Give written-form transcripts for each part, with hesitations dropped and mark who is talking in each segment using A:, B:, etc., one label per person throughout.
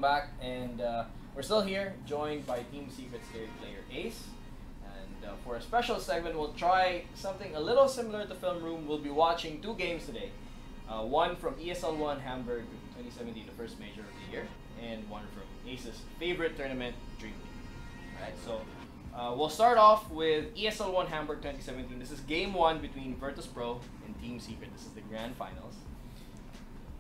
A: welcome back, and we're still here, joined by Team Secret's third player Ace. And for a special segment, we'll try something a little similar to Filmroom. We'll be watching two games today. One from ESL1 Hamburg 2017, the first major of the year, and one from Ace's favorite tournament, Dream League. Right, so we'll start off with ESL1 Hamburg 2017. This is game one between Virtus Pro and Team Secret. This is the grand finals.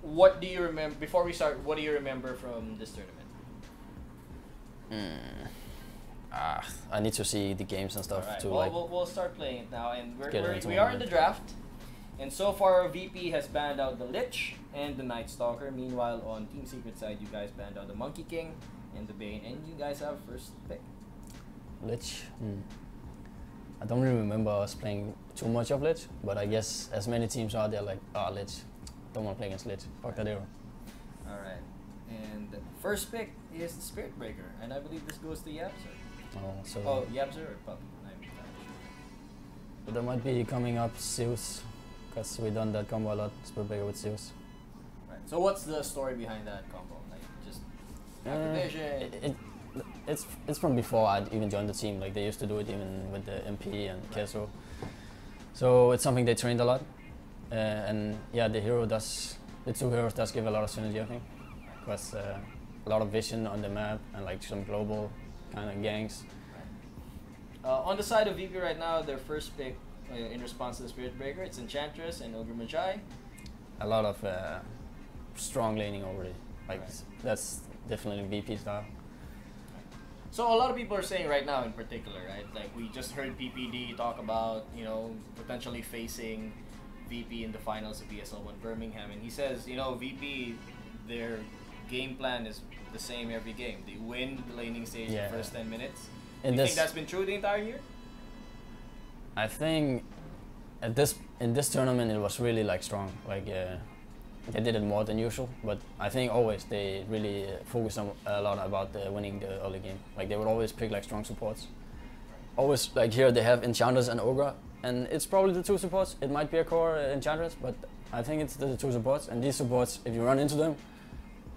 A: What do you remember, before we start, what do you remember from this tournament?
B: I need to see the games and stuff
A: right.
B: to
A: Well, we'll start playing it now, and we
B: our
A: are in the draft. And so far, VP has banned out the Lich and the Night Stalker. Meanwhile, on Team Secret side, you guys banned out the Monkey King and the Bane, and you guys have first pick.
B: Lich? I don't really remember us playing too much of Lich, but I guess as many teams are there, like, Lich. Don't want to play against Lich. Fuck that hero.
A: Alright. And the first pick is the Spirit Breaker, and I believe this goes to Yapser. Yapser or Puppy?
B: But there might be coming up Zeus, because we done that combo a lot, Spirit Breaker with Zeus.
A: Right. So what's the story behind that combo? Like, just activation?
B: It's from before I even joined the team. Like, they used to do it even with the MP and Kesro. So it's something they trained a lot. And yeah, the two heroes does give a lot of synergy, I think, because a lot of vision on the map and like some global kind of gangs.
A: On the side of VP right now, their first pick in response to the Spirit Breaker, it's Enchantress and Ogre Magi.
B: A lot of strong laning already. Like that's definitely VP style.
A: So a lot of people are saying right now in particular, right? Like we just heard PPD talk about, you know, potentially facing VP in the finals of ESL1 Birmingham, and he says, you know, VP, their game plan is the same every game. They win the laning stage in the first 10 minutes. Do you think that's been true the entire year?
B: I think in this tournament it was really like strong. Like they did it more than usual, but I think always they really focus on a lot about winning the early game. Like they would always pick like strong supports. Always like here they have Enchantress and Ogre. And it's probably the two supports. It might be a core Enchantress, but I think it's the two supports. And these supports, if you run into them,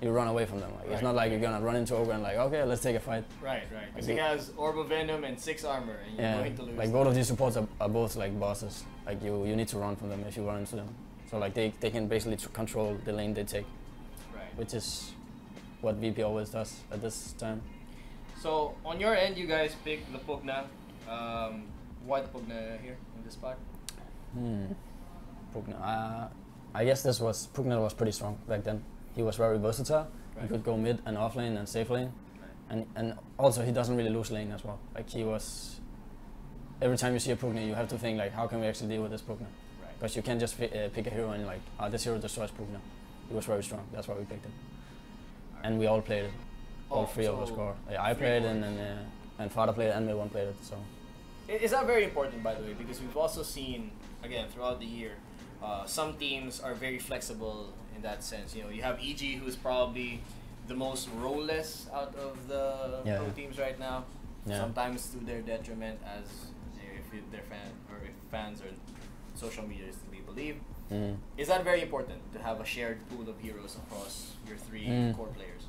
B: you run away from them. Like, it's not like you're gonna run into Ogre and like, okay, let's take a fight.
A: Right. Because he has Orb of Venom and 6 armor, and you're going to lose.
B: Like both of these supports are both like bosses. Like you need to run from them if you run into them. So like they can basically control the lane they take.
A: Right.
B: Which is what VP always does at this time.
A: So on your end, you guys pick the Pugna. Why the Pugna here in this spot?
B: Pugna. I guess Pugna was pretty strong back then. He was very versatile. He could go mid and off lane and safe lane, and also he doesn't really lose lane as well. Like he was. Every time you see a Pugna, you have to think like, how can we actually deal with this Pugna? Because you can't just pick a hero and like, this hero destroys Pugna. He was very strong. That's why we picked him. And we all played it. All three of us score. Yeah, I played it, and Father played it, and Mid1 played it. So.
A: Is that very important, by the way? Because we've also seen, again, throughout the year, some teams are very flexible in that sense. You know, you have EG, who's probably the most role-less out of the pro teams right now. Yeah. Sometimes to their detriment, as if fans or social media is to be believed. Is that very important to have a shared pool of heroes across your three core players?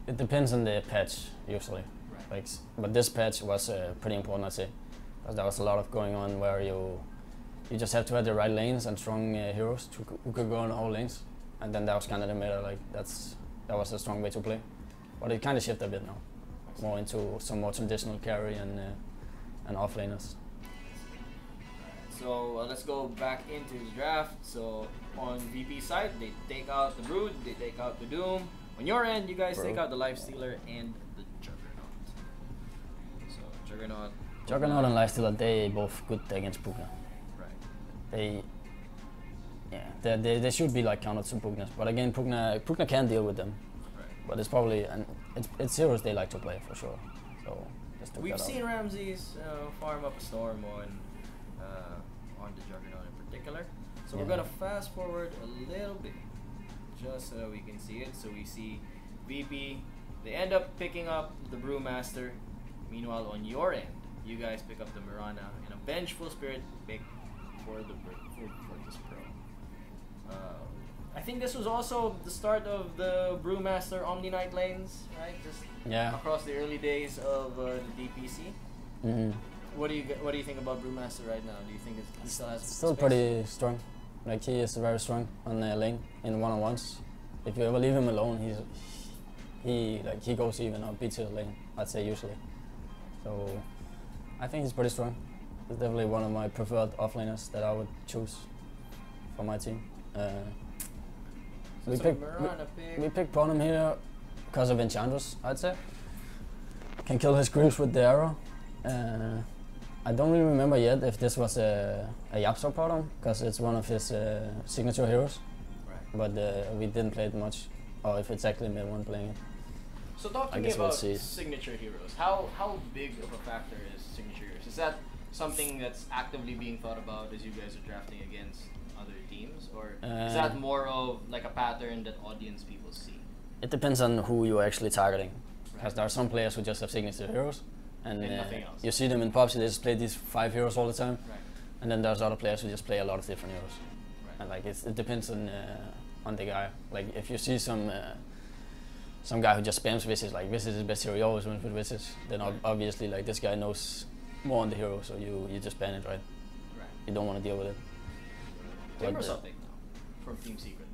B: It depends on the patch usually. Like, but this patch was pretty important, I'd say. Because there was a lot of going on where you just have to have the right lanes and strong heroes who could go on all lanes, and then that was kind of the meta. Like that was a strong way to play, but it kind of shifted a bit now, more into some more traditional carry and off laners.
A: So let's go back into the draft. So on VP side, they take out the Brood, they take out the Doom. On your end, you guys take out the Lifestealer and the Juggernaut. So
B: Juggernaut and Lifestealer, they both good against Pugna.
A: Right.
B: They should be like countered to Pugnas, but again, Pugna can deal with them. Right. But it's probably it's heroes they like to play for sure. So
A: we've seen Ramses farm up a storm on the Juggernaut in particular. So we're gonna fast forward a little bit, just so we can see it. So we see VP. They end up picking up the Brewmaster. Meanwhile, on your end, you guys pick up the Mirana and a Vengeful Spirit pick for the Virtus Pro. I think this was also the start of the Brewmaster Omni Knight lanes, right? Just across the early days of the DPC.
B: Mm-hmm.
A: What do you think about Brewmaster right now? Do you think he still has
B: still
A: space?
B: pretty strong? Like he is very strong on the lane in one-on-ones. If you ever leave him alone, he goes even or beats your lane. I'd say usually. So I think he's pretty strong. He's definitely one of my preferred offlaners that I would choose for my team. We picked Bonham here because of Enchantress, I'd say. Can kill his creeps with the arrow. I don't really remember yet if this was a Yapsor Bottom, because it's one of his signature heroes. Right. But we didn't play it much, or if it's actually mid one playing it.
A: So talk to me about signature heroes. How big of a factor is signature heroes? Is that something that's actively being thought about as you guys are drafting against other teams, or is that more of like a pattern that audience people see?
B: It depends on who you're actually targeting, because there are some players who just have signature heroes, and
A: nothing else.
B: You see them in PUBG, they just play these 5 heroes all the time, and then there's other players who just play a lot of different heroes, and like it depends on the guy. Like if you see some guy who just spams Visage, like Visage is his best hero, he always wins with Visage, then obviously like this guy knows more on the hero, so you just ban it, right? You don't want to deal with it.
A: Timber something now from Team Secret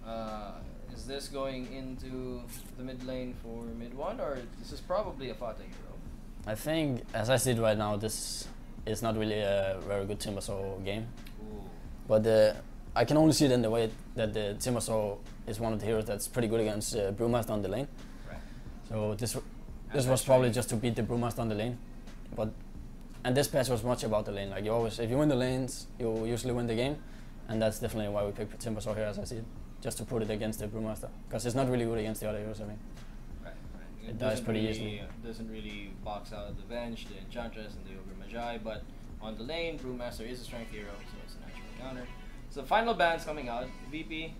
A: though. Is this going into the mid lane for mid one, or this is probably a Fata hero?
B: I think, as I see it right now, this is not really a very good Timbersaw game. Ooh. But I can only see it in the way that the Timbersaw is one of the heroes that's pretty good against Brewmaster on the lane. Right. So this was probably just to beat the Brewmaster on the lane. And this patch was much about the lane. Like if you win the lanes, you usually win the game, and that's definitely why we picked Timbersaw here, as I see it, just to put it against the Brewmaster, because it's not really good against the other heroes. I mean, it dies pretty easily.
A: Doesn't really box out the Venge, the Enchantress, and the Ogre Magi, but on the lane, Brewmaster is a strength hero, so it's a natural counter. So final ban's coming out. VP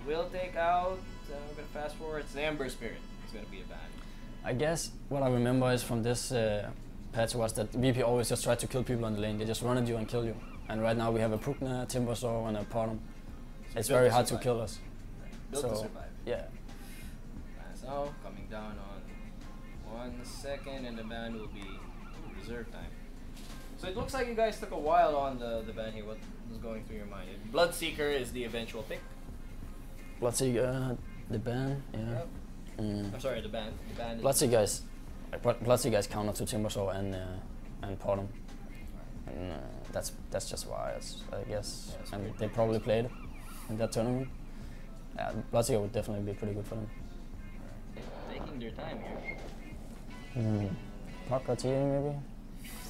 A: will take out. We're gonna fast forward. It's the Ember Spirit. It's gonna be a ban.
B: I guess what I remember is from this patch was that VP always just tried to kill people on the lane. They just run at you and kill you. And right now we have a Prugna, Timbersaw, and a Potom. So it's very hard to kill us.
A: Built to survive.
B: Yeah.
A: So coming down on 1 second, and the ban will be reserve time. So it looks like you guys took a while on the ban here. What was going through your mind? Bloodseeker is the eventual pick.
B: Bloodseeker, the ban, yeah.
A: Yep. I'm sorry, the ban.
B: Bloodseeker guys counter to Timbersaw and Potom. And that's just why, I guess. Yeah, and they probably played it in that tournament. Yeah, Bloodseeker would definitely be pretty good for them.
A: Taking their time here.
B: Pocket maybe?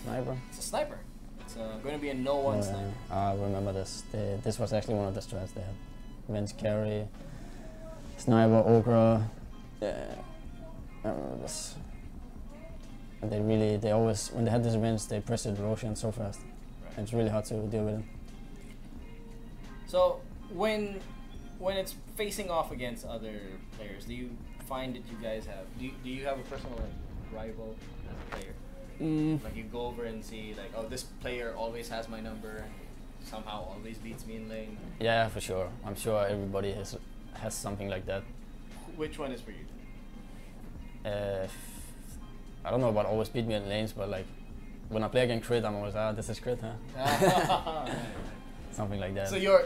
B: Sniper?
A: It's a sniper. It's going to be a no-one sniper.
B: I remember this. This was actually one of the strats they had. Venge carry, Sniper, Ogre. Yeah, I remember this. And they always, when they had this Venge, they pressed the Roshan so fast. Right. It's really hard to deal with it.
A: So when it's facing off against other players, do you find that you guys have, do you have a personal rival as a player? Like you go over and see like, oh, this player always has my number and somehow always beats me in lane?
B: Yeah, for sure. I'm sure everybody has something like that.
A: Which one is for you?
B: I don't know about always beat me in lanes, but like when I play against crit, I'm always this is crit, huh? Something like that.
A: So your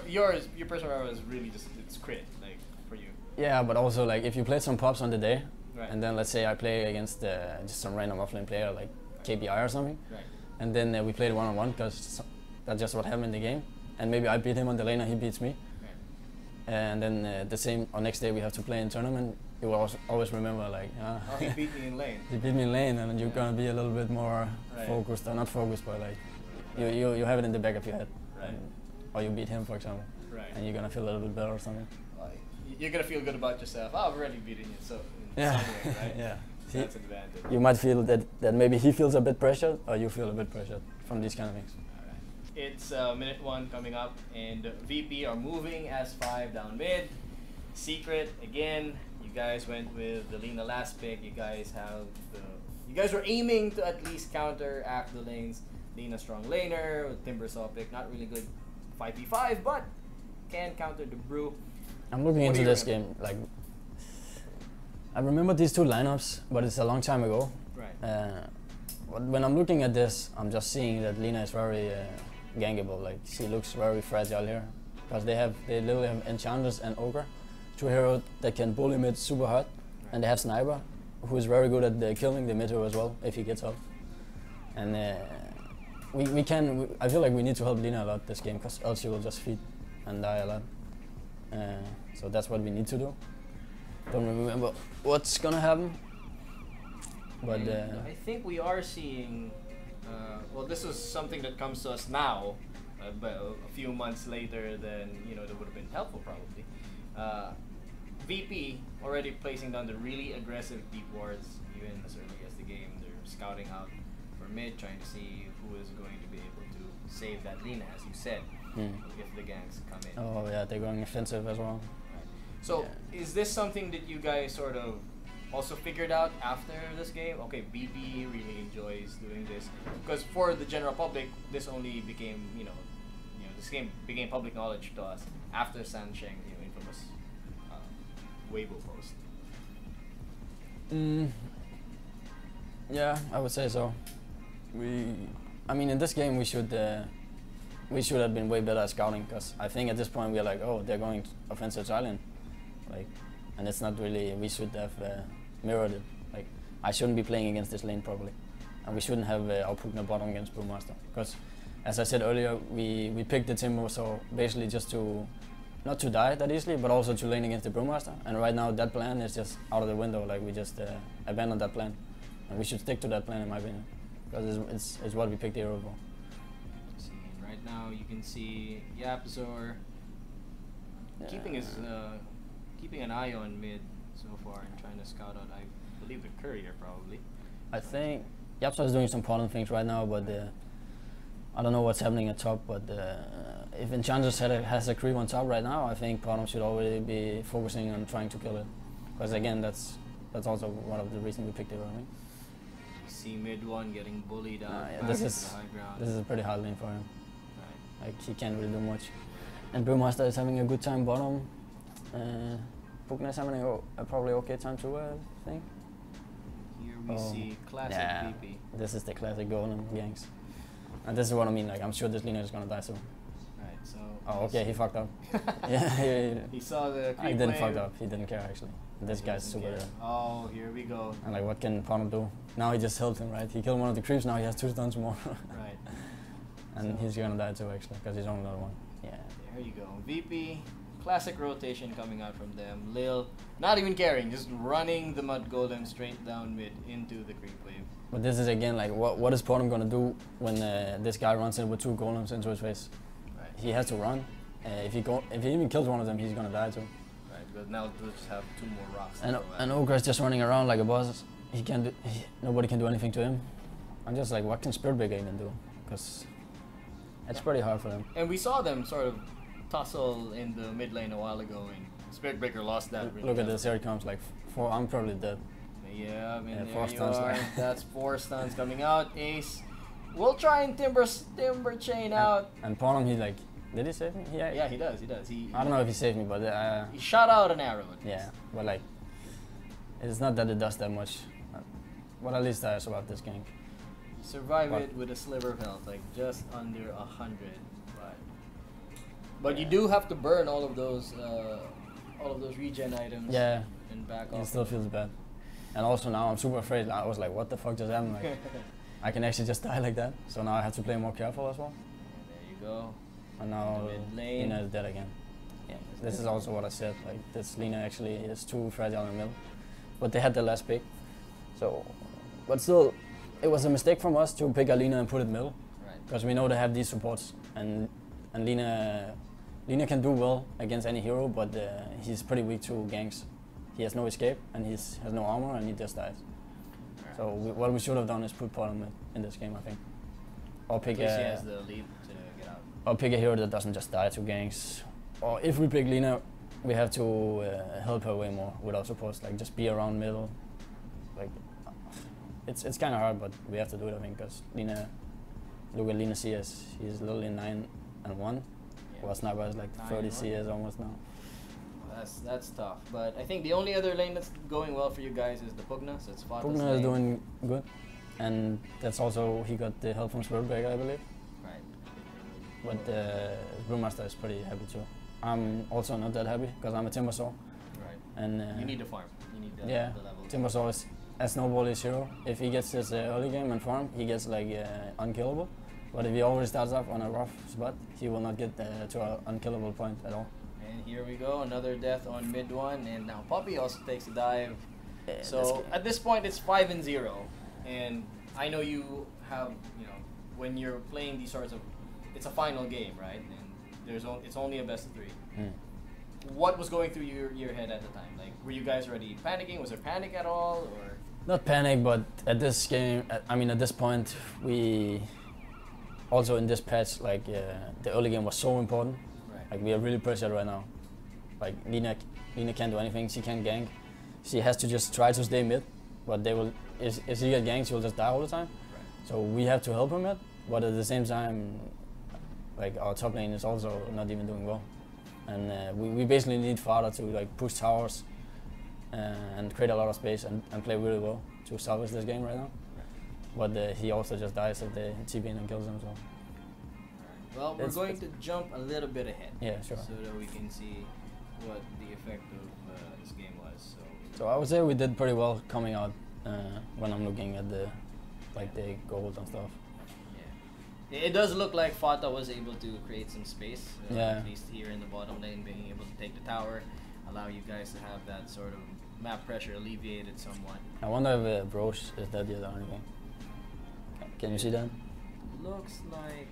A: personal rival is really just it's crit, like for you.
B: Yeah, but also like if you play some pops on the day, and then let's say I play against just some random offlane player like KBI or something, and then we played one-on-one because that's just what happened in the game, and maybe I beat him on the lane and he beats me, and then the same on next day we have to play in tournament. You will always remember like,
A: oh, he beat me in lane.
B: He beat me in lane, and you're gonna be a little bit more focused, or not focused, but like you have it in the back of your head, or you beat him, for example, and you're gonna feel a little bit better or something.
A: You're gonna feel good about yourself. Oh, I've already beaten you, so
B: yeah,
A: way, right?
B: yeah.
A: That's an advantage.
B: You might feel that maybe he feels a bit pressured, or you feel a bit pressured from these kind of things.
A: It's minute 1 coming up, and VP are moving as 5 down mid. Secret again. You guys went with the Lina last pick. You guys were aiming to at least counteract the lanes. Lina strong laner with Timbersaw pick, not really good 5v5, but can counter the Brew.
B: I'm looking
A: What
B: into
A: do you
B: this game. Like, I remember these two lineups, but it's a long time ago.
A: Right.
B: When I'm looking at this, I'm just seeing that Lina is very gankable. Like, she looks very fragile here, because they literally have Enchanters and Ogre, two heroes that can bully mid super hard, and they have Sniper, who is very good at killing the mid hero as well if he gets up. And I feel like we need to help Lina a lot this game, because else she will just feed and die a lot. So that's what we need to do. Don't remember what's gonna happen. But
A: I think we are seeing. Well, this is something that comes to us now, but a few months later than that would have been helpful probably. VP already placing down the really aggressive deep wards even as early as the game. They're scouting out for mid, trying to see who is going to be able to save that Lina, as you said, if the ganks come in.
B: Oh yeah, they're going offensive as well.
A: Right. So is this something that you guys sort of also figured out after this game? Okay, BP really enjoys doing this, because for the general public, this only became this game became public knowledge to us after Sansheng, infamous Weibo post.
B: Yeah, I would say so. I mean, in this game we should have been way better at scouting, because I think at this point we are like, oh, they're going offensive silent, like, and it's not really. We should have mirrored it. Like, I shouldn't be playing against this lane properly, and we shouldn't have output bottom against Brewmaster, because, as I said earlier, we picked the Timber so basically just to not to die that easily, but also to lane against the Brewmaster. And right now that plan is just out of the window. Like, we just abandoned that plan, and we should stick to that plan in my opinion, because it's what we picked the hero for.
A: See, right now you can see Yapzor keeping an eye on mid so far and trying to scout out, I believe, the courier probably.
B: I think Yapzor is doing some important things right now, but I don't know what's happening at top. But if Enchantress has a creep on top right now, I think Bottom should already be focusing on trying to kill it, because again, that's also one of the reasons we picked it. I think.
A: See mid one getting bullied out.
B: Yeah, this is
A: the high ground.
B: This is a pretty hard lane for him.
A: Right.
B: Like, he can't really do much. And Brewmaster is having a good time bottom. Pugna is having a probably okay time too, I think.
A: Here we see classic VP.
B: This is the classic golem ganks. And this is what I mean, like, I'm sure this Lina is gonna die soon.
A: Right, so.
B: Oh, okay, he fucked up. Yeah,
A: he saw the creep
B: he didn't
A: wave.
B: fuck up, he didn't care actually. This guy's super good.
A: Oh, here we go.
B: And like, what can Pono do? Now he just held him, right? He killed one of the creeps, now he has 2 stuns more.
A: Right.
B: And he's gonna die too actually, because he's only another one. Yeah.
A: There you go. VP, classic rotation coming out from them. Lil, not even caring, just running the Mud Golem straight down mid into the creep wave.
B: But this is again like, what is Pono gonna do when this guy runs in with 2 golems into his face?
A: Right.
B: He has to run. If he even kills one of them, he's gonna die too.
A: Right, but now they'll just have 2 more rocks.
B: And Ogre is just running around like a boss. Nobody can do anything to him. I'm just like, what can Spiritbreaker even do? Because it's pretty hard for them.
A: And we saw them sort of tussle in the mid lane a while ago, and Spiritbreaker lost that. Really
B: Look at this, here it comes, like 4, I'm probably dead.
A: Yeah, I mean,
B: Yeah,
A: there
B: 4
A: you
B: stuns
A: are.
B: left.
A: That's 4 stuns coming out. Ace will try and timber chain out.
B: And Pono, he like, did he save me?
A: Yeah, he does.
B: I don't know if he saved me, but
A: he shot out an arrow.
B: Yeah, but like, it's not that it does that much. But at least I survived this gank.
A: Survive it with a sliver of health, like just under 100. But you do have to burn all of those regen items.
B: Yeah.
A: And back off.
B: It still feels bad. And also now I'm super afraid. I was like, what the fuck just happened? Like, I can actually just die like that. So now I have to play more careful as well.
A: There you go.
B: And now
A: mid-lane.
B: Lina is dead again. Yeah. This is also what I said. Like, this Lina actually is too fragile in the middle. But they had the last pick. So, but still, it was a mistake from us to pick a Lina and put it middle.
A: Right.
B: Because we know they have these supports. And Lina can do well against any hero, but he's pretty weak to ganks. He has no escape, and he has no armor, and he just dies. Right. So what we should have done is put Pono in this game, I think. Or pick
A: he has the lead to get out.
B: Or pick a hero that doesn't just die to ganks. Or if we pick Lina, we have to help her way more with our supports, like just be around middle. Like, it's kind of hard, but we have to do it, I think, because Lina, look at Lina CS, he's literally 9-1.
A: Yeah.
B: Well, sniper is like 30 CS almost now.
A: That's tough. But I think the only other lane that's going well for you guys is the Pugna, so it's Fata's
B: Pugna is
A: lane.
B: doing good, and that's also he got the help from Swerveberg, I believe.
A: Right.
B: But Brewmaster is pretty happy too. I'm also not that happy because I'm a Timbersaw.
A: Right.
B: And
A: you need to farm. You need the level.
B: Timbersaw is a snowball is hero. If he gets his early game and farm, he gets like unkillable. But if he already starts off on a rough spot, he will not get to an unkillable point at all.
A: And here we go, another death on mid one, and now Poppy also takes a dive.
B: Yeah,
A: so at this point, it's 5-0, and I know you have, when you're playing these sorts of, it's a final game, right? And it's only a best of 3. What was going through your head at the time? Like, were you guys already panicking? Was there panic at all, or?
B: Not panic, but at this game, at this point, we also in this patch, like the early game was so important.
A: Right.
B: Like we are really pressured right now. Like Lina can't do anything. She can't gank. She has to just try to stay mid. But they will. If she gets ganked, she will just die all the time.
A: Right.
B: So we have to help her mid. But at the same time, like our top lane is also not even doing well. And we basically need Fata to like push towers and create a lot of space and play really well to salvage this game right now. But he also just dies if they TP in and kills him. So.
A: Well, we're going to jump a little bit ahead.
B: Yeah, sure.
A: So that we can see what the effect of this game was.
B: So I would say we did pretty well coming out when I'm looking at the gold and stuff.
A: Yeah. It does look like Fata was able to create some space,
B: yeah.
A: At least here in the bottom lane, being able to take the tower, allow you guys to have that sort of map pressure alleviated somewhat.
B: I wonder if Brosh is dead yet or anything. Can you see that?
A: Looks like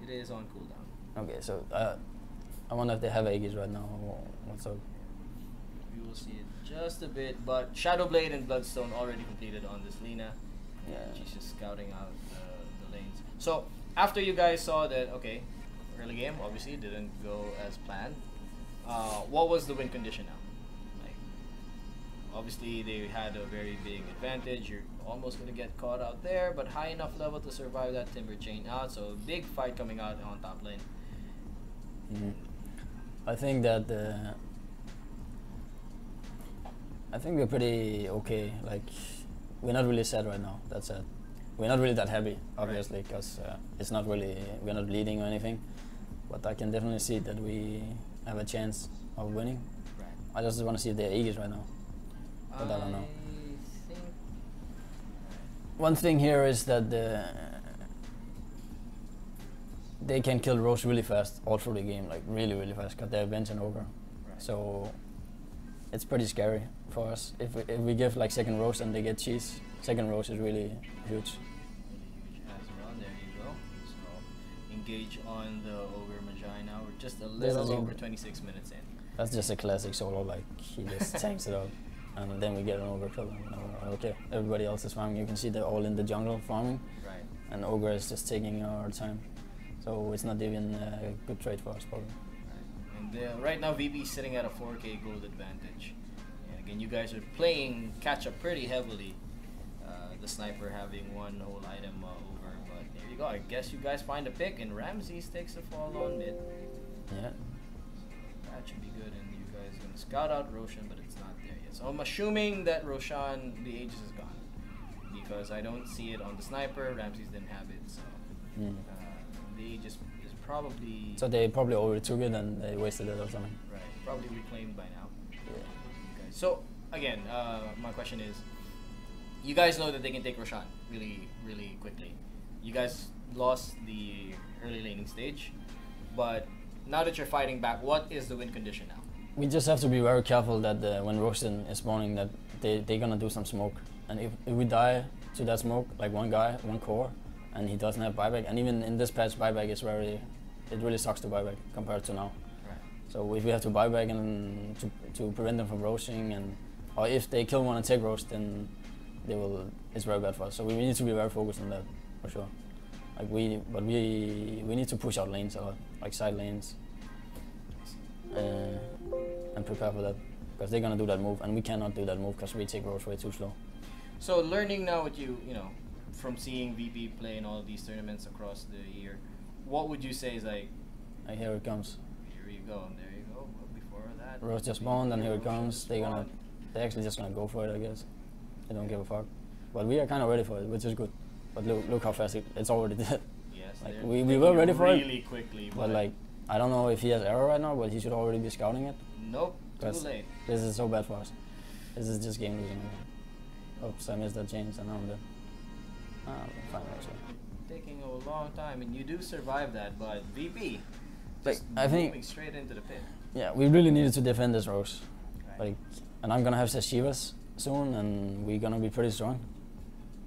A: it is on cooldown.
B: Okay, so I wonder if they have Aegis right now or what's up.
A: We will see it just a bit, but Shadowblade and Bloodstone already completed on this Lina.
B: Yeah.
A: She's just scouting out the lanes. So after you guys saw that, okay, early game obviously didn't go as planned. What was the win condition now? Like, obviously they had a very big advantage. You're almost gonna get caught out there, but high enough level to survive that Timber chain out. So big fight coming out on top lane.
B: I think that I think we're pretty okay. Like we're not really sad right now. That's it. We're not really that happy, obviously, because it's not really we're not bleeding or anything. But I can definitely see that we have a chance of winning.
A: Right.
B: I just want to see their Aegis right now. But I don't know.
A: Think
B: one thing here is that they can kill Roche really fast all through the game, like really, really fast, because they're Venge and Ogre.
A: Right.
B: So it's pretty scary for us. If we give like second Roche and they get cheese, second Roche is really huge.
A: Really huge as well. There you go. So engage on the Ogre Magi now. We're just a little over 26 minutes in.
B: That's just a classic solo, like he just tanks it out. And then we get an Ogre kill. Okay, everybody else is farming. You can see they're all in the jungle farming.
A: Right.
B: And Ogre is just taking our time. So it's not even a good trade for us, probably.
A: Right. And right now VP is sitting at a 4K gold advantage. And again, you guys are playing catch up pretty heavily. The sniper having one whole item over. But there you go. I guess you guys find a pick, and Ramses takes a fall on mid.
B: Yeah.
A: That should be good. And you guys are going to scout out Roshan, but it's not there yet. So I'm assuming that Roshan, the Aegis is gone. Because I don't see it on the sniper. Ramses didn't have it. So the Aegis is probably...
B: So they probably already took it and they wasted it or something.
A: Right. Probably reclaimed by now.
B: Yeah.
A: Okay. So, again, my question is, you guys know that they can take Roshan really, really quickly. You guys lost the early laning stage, but now that you're fighting back, what is the win condition now?
B: We just have to be very careful that when Roshan is spawning that they're gonna do some smoke. And if we die to that smoke, like one guy, one core, and he doesn't have buyback, and even in this patch buyback is it really sucks to buyback compared to now.
A: Right.
B: So if we have to buyback and to prevent them from roasting, or if they kill one and take roast, then it's very bad for us. So we need to be very focused on that for sure. Like we need to push out lanes a lot, like side lanes, and prepare for that, because they're gonna do that move, and we cannot do that move because we take roast way too slow.
A: So learning now what you know, from seeing VP play in all of these tournaments across the year, what would you say is like
B: Like here it comes.
A: Here you go. There you go. But before that,
B: Rose just spawned, and here it comes. They're
A: spawned.
B: actually just gonna go for it, I guess. They don't give a fuck. But we are kind of ready for it, which is good. But look how fast it's already dead.
A: Yes,
B: Like
A: they're
B: we were ready for it.
A: really quickly.
B: But like I don't know if he has arrow right now, but he should already be scouting it.
A: Nope, too
B: 'Cause
A: late.
B: This is so bad for us. This is just game losing. Oops, I missed that change, and now I'm dead. Fine actually.
A: Taking a long time, and you do survive that, but VP
B: Like,
A: just
B: I think-
A: moving straight into the pit.
B: Yeah, we really needed to defend this Rose.
A: Right.
B: Like, and I'm gonna have Shivas soon, and we're gonna be pretty strong.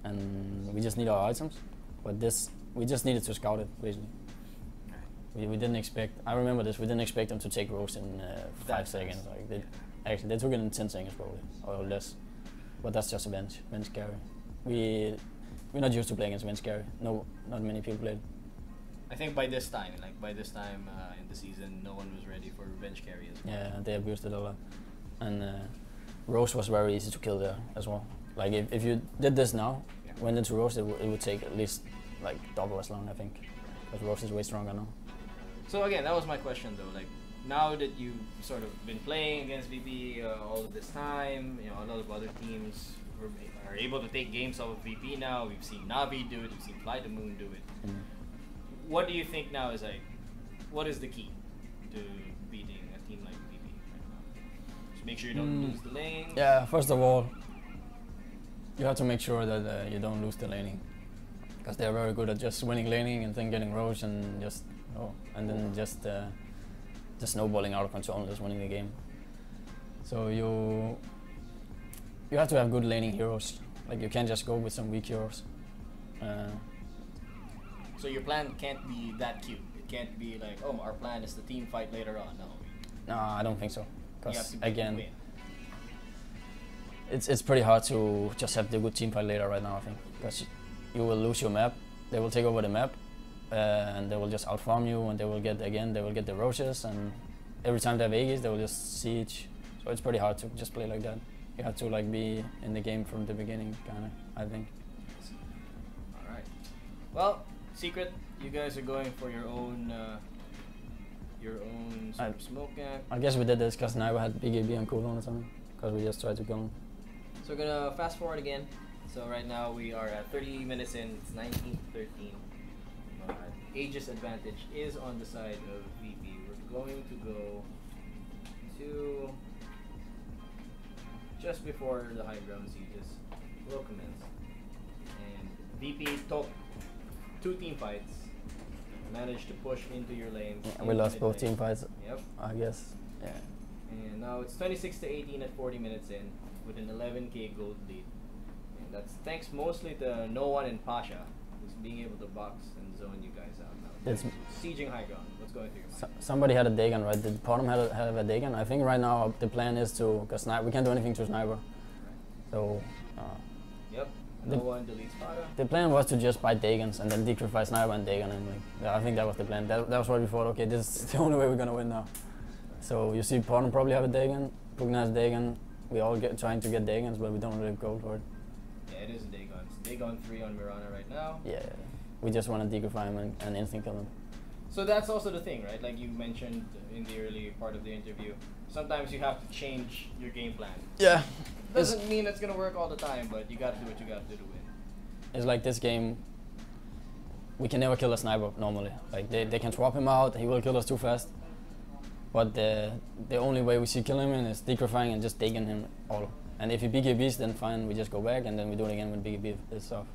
B: And we just need our items. But this, we just needed to scout it, basically. We didn't expect. I remember this. We didn't expect them to take Rose in 5 seconds. Like actually, they took it in 10 seconds probably, or less. But that's just a bench carry. We're not used to playing against bench carry. No, not many people played.
A: I think by this time in the season, no one was ready for bench carry as well.
B: Yeah, they abused it a lot. And Rose was very easy to kill there as well. Like if you did this now, went into Rose, it would take at least like double as long, I think. Because Rose is way stronger now.
A: So again, that was my question though. Like now that you've sort of been playing against VP all of this time, you know, a lot of other teams are able to take games off of VP now. We've seen Navi do it. We've seen Fly the Moon do it. What do you think now is like? What is the key to beating a team like VP right now? Just make sure you don't lose the lane.
B: Yeah, first of all, you have to make sure that you don't lose the laning. Because they're very good at just winning laning and then getting Roche and just snowballing out of control and just winning the game. So you have to have good laning heroes. Like you can't just go with some weak heroes.
A: So your plan can't be that cute. It can't be like, oh, our plan is the team fight later on. No.
B: No, I don't think so.
A: You have
B: Because
A: to
B: again,
A: win.
B: it's pretty hard to just have the good team fight later right now, I think. Because you will lose your map. They will take over the map. And they will just outfarm you, and they will get the Roches, and every time they have Aegis, they will just siege. So it's pretty hard to just play like that. You have to like be in the game from the beginning, kinda, I think.
A: Alright. Well, Secret, you guys are going for your own sort of smoke gap.
B: I guess we did this because Naiva had BKB on cooldown or something, because we just tried to kill him.
A: So we're gonna fast forward again. So right now we are at 30 minutes in, it's 19-13. Aegis advantage is on the side of VP. We're going to go to just before the high ground sieges will commence. And VP took 2 team fights, managed to push into your lane.
B: Yeah, we lost both team fights.
A: Yep.
B: I guess. Yeah.
A: And now it's 26-18 at 40 minutes in with an 11k gold lead. And that's thanks mostly to No One and Pasha, who's being able to box and zone you guys out now.
B: It's
A: sieging high ground. What's going through your mind?
B: somebody had a Dagon, right? Did Bottom have a Dagon? I think right now the plan is to, because we can't do anything to Sniper.
A: Right.
B: So
A: Yep. No One deletes Pada.
B: the plan was to just buy Dagons and then decrify Sniper and Dagon, and like, yeah, I think that was the plan. That was what we thought, okay, this is the only way we're gonna win now. So you see Bottom probably have a Dagon, Pugna has Dagon, we all trying to get Dagons, but we don't really go for it.
A: Yeah, it is a Dagon. It's Dagon 3 on Mirana right now.
B: Yeah, we just want to decrify him and instant kill him.
A: So that's also the thing, right? Like you mentioned in the early part of the interview, sometimes you have to change your game plan.
B: Yeah.
A: Doesn't mean it's gonna work all the time, but you gotta do what you gotta do to win.
B: It's like this game, we can never kill a Sniper normally. Like they can swap him out, he will kill us too fast. But the only way we see kill him in is decrifying and just taking him all. And if he BKBs, then fine, we just go back and then we do it again when BKB is off.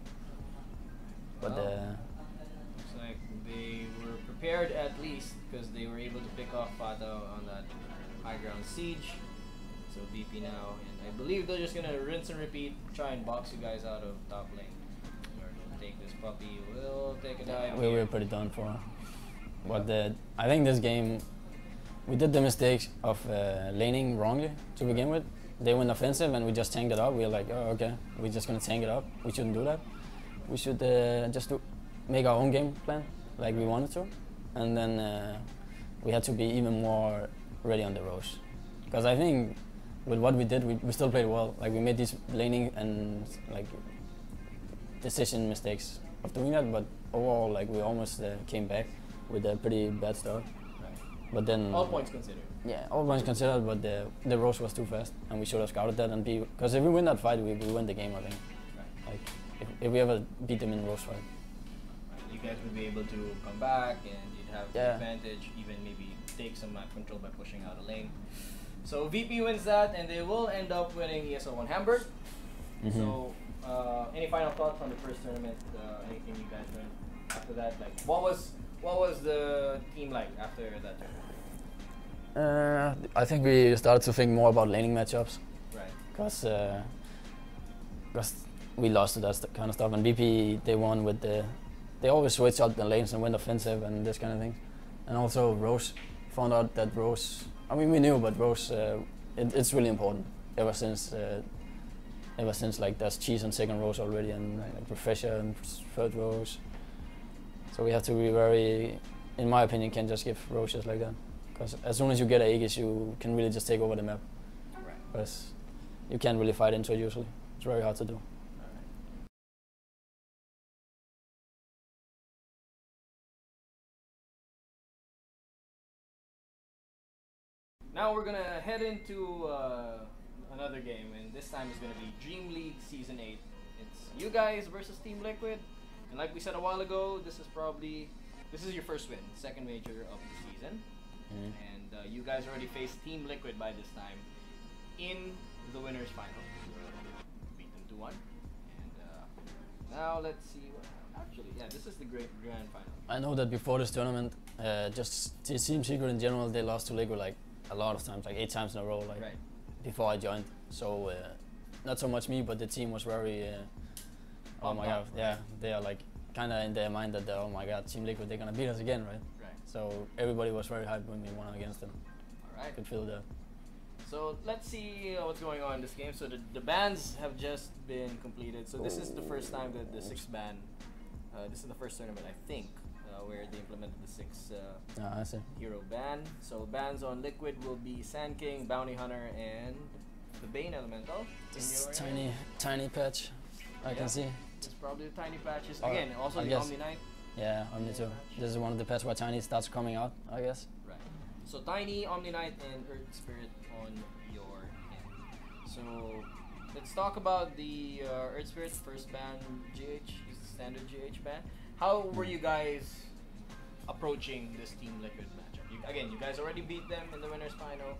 B: But
A: looks like they were prepared at least because they were able to pick off Fata on that high ground siege. So BP now, and I believe they're just gonna rinse and repeat, try and box you guys out of top lane. Or take this puppy, we'll take a dive.
B: we were pretty done for. But I think this game, we did the mistake of laning wrongly to begin with. They went offensive and we just tanked it up. We were like, oh, okay, we're just gonna tank it up. We shouldn't do that. We should just make our own game plan like we wanted to. And then we had to be even more ready on the Roche. Because I think with what we did, we still played well. Like we made these laning and like decision mistakes of doing that, but overall like we almost came back with a pretty bad start. But then
A: All points considered.
B: yeah, all points considered, but the Rose was too fast, and we should have scouted that and because if we win that fight, we win the game. I think.
A: Right.
B: Like if we ever beat them in Rose fight.
A: Right. You guys would be able to come back and you'd have the advantage, even maybe take some map control by pushing out a lane. So VP wins that, and they will end up winning ESL 1 Hamburg. So, any final thoughts on the first tournament? Anything you guys learned after that? Like, what was the team like after that tournament?
B: I think we started to think more about laning matchups.
A: Right.
B: Because we lost to that kind of stuff, and VP they won with they always switch out the lanes and went offensive and this kind of thing. And also Rose found out that Rose. I mean, we knew, but Rose, it's really important ever since like there's cheese on second Rose already, and like Refresher and third Rose. So we have to be very, in my opinion, can't just give Rose just like that. Because as soon as you get a Aegis, you can really just take over the map.
A: Right.
B: Because you can't really fight into it usually. It's very hard to do.
A: Now we're gonna head into another game, and this time it's gonna be Dream League Season 8. It's you guys versus Team Liquid, and like we said a while ago, this is your first win, second major of the season, and you guys already faced Team Liquid by this time in the winners final. Beat them 2-1, and now let's see. Actually, yeah, this is the grand final.
B: I know that before this tournament, just Team Secret in general, they lost to Liquid like a lot of times, like 8 times in a row, like before I joined. So not so much me, but the team was very. Oh my god, yeah, they are like kind of in their mind that oh my god, Team Liquid, they're gonna beat us again, right?
A: Right.
B: So everybody was very hyped when we won against them.
A: All right.
B: Could feel that.
A: So let's see what's going on in this game. So the bans have just been completed. So this is the first time that the 6th ban. This is the first tournament, I think, where they implemented the 6
B: I see.
A: hero ban. So bans on Liquid will be Sand King, Bounty Hunter, and the Bane Elemental.
B: This tiny patch, I can see.
A: It's probably the tiny patches. Again, also the Omni Knight.
B: Yeah, Omni too. This is one of the patches where Tiny starts coming out, I guess.
A: Right. So Tiny, Omni Knight, and Earth Spirit on your end. So let's talk about the Earth Spirit first ban. GH is the standard GH ban. How were you guys approaching this Team Liquid matchup? Again, you guys already beat them in the winners final.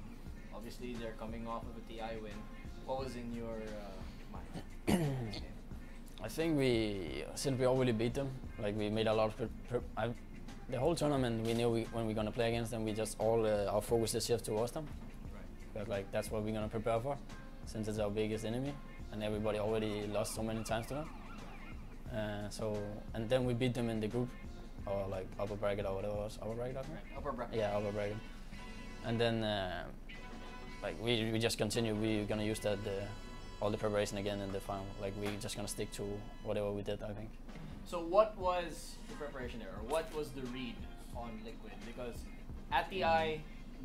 A: Obviously, they're coming off of a TI win. What was in your mind?
B: I think since we already beat them, like we made a lot of the whole tournament. We knew when we're gonna play against them, we just all our focus is shift towards them.
A: Right.
B: But like that's what we're gonna prepare for, since it's our biggest enemy, and everybody already lost so many times to them. And then we beat them in the group, or like upper bracket or whatever it was. Upper bracket, I think?
A: Right. Upper bracket.
B: Yeah, upper bracket. And then like we just continue. We're gonna use that all the preparation again in the final. Like we're just gonna stick to whatever we did, I think.
A: So what was the preparation there, or what was the read on Liquid? Because at TI,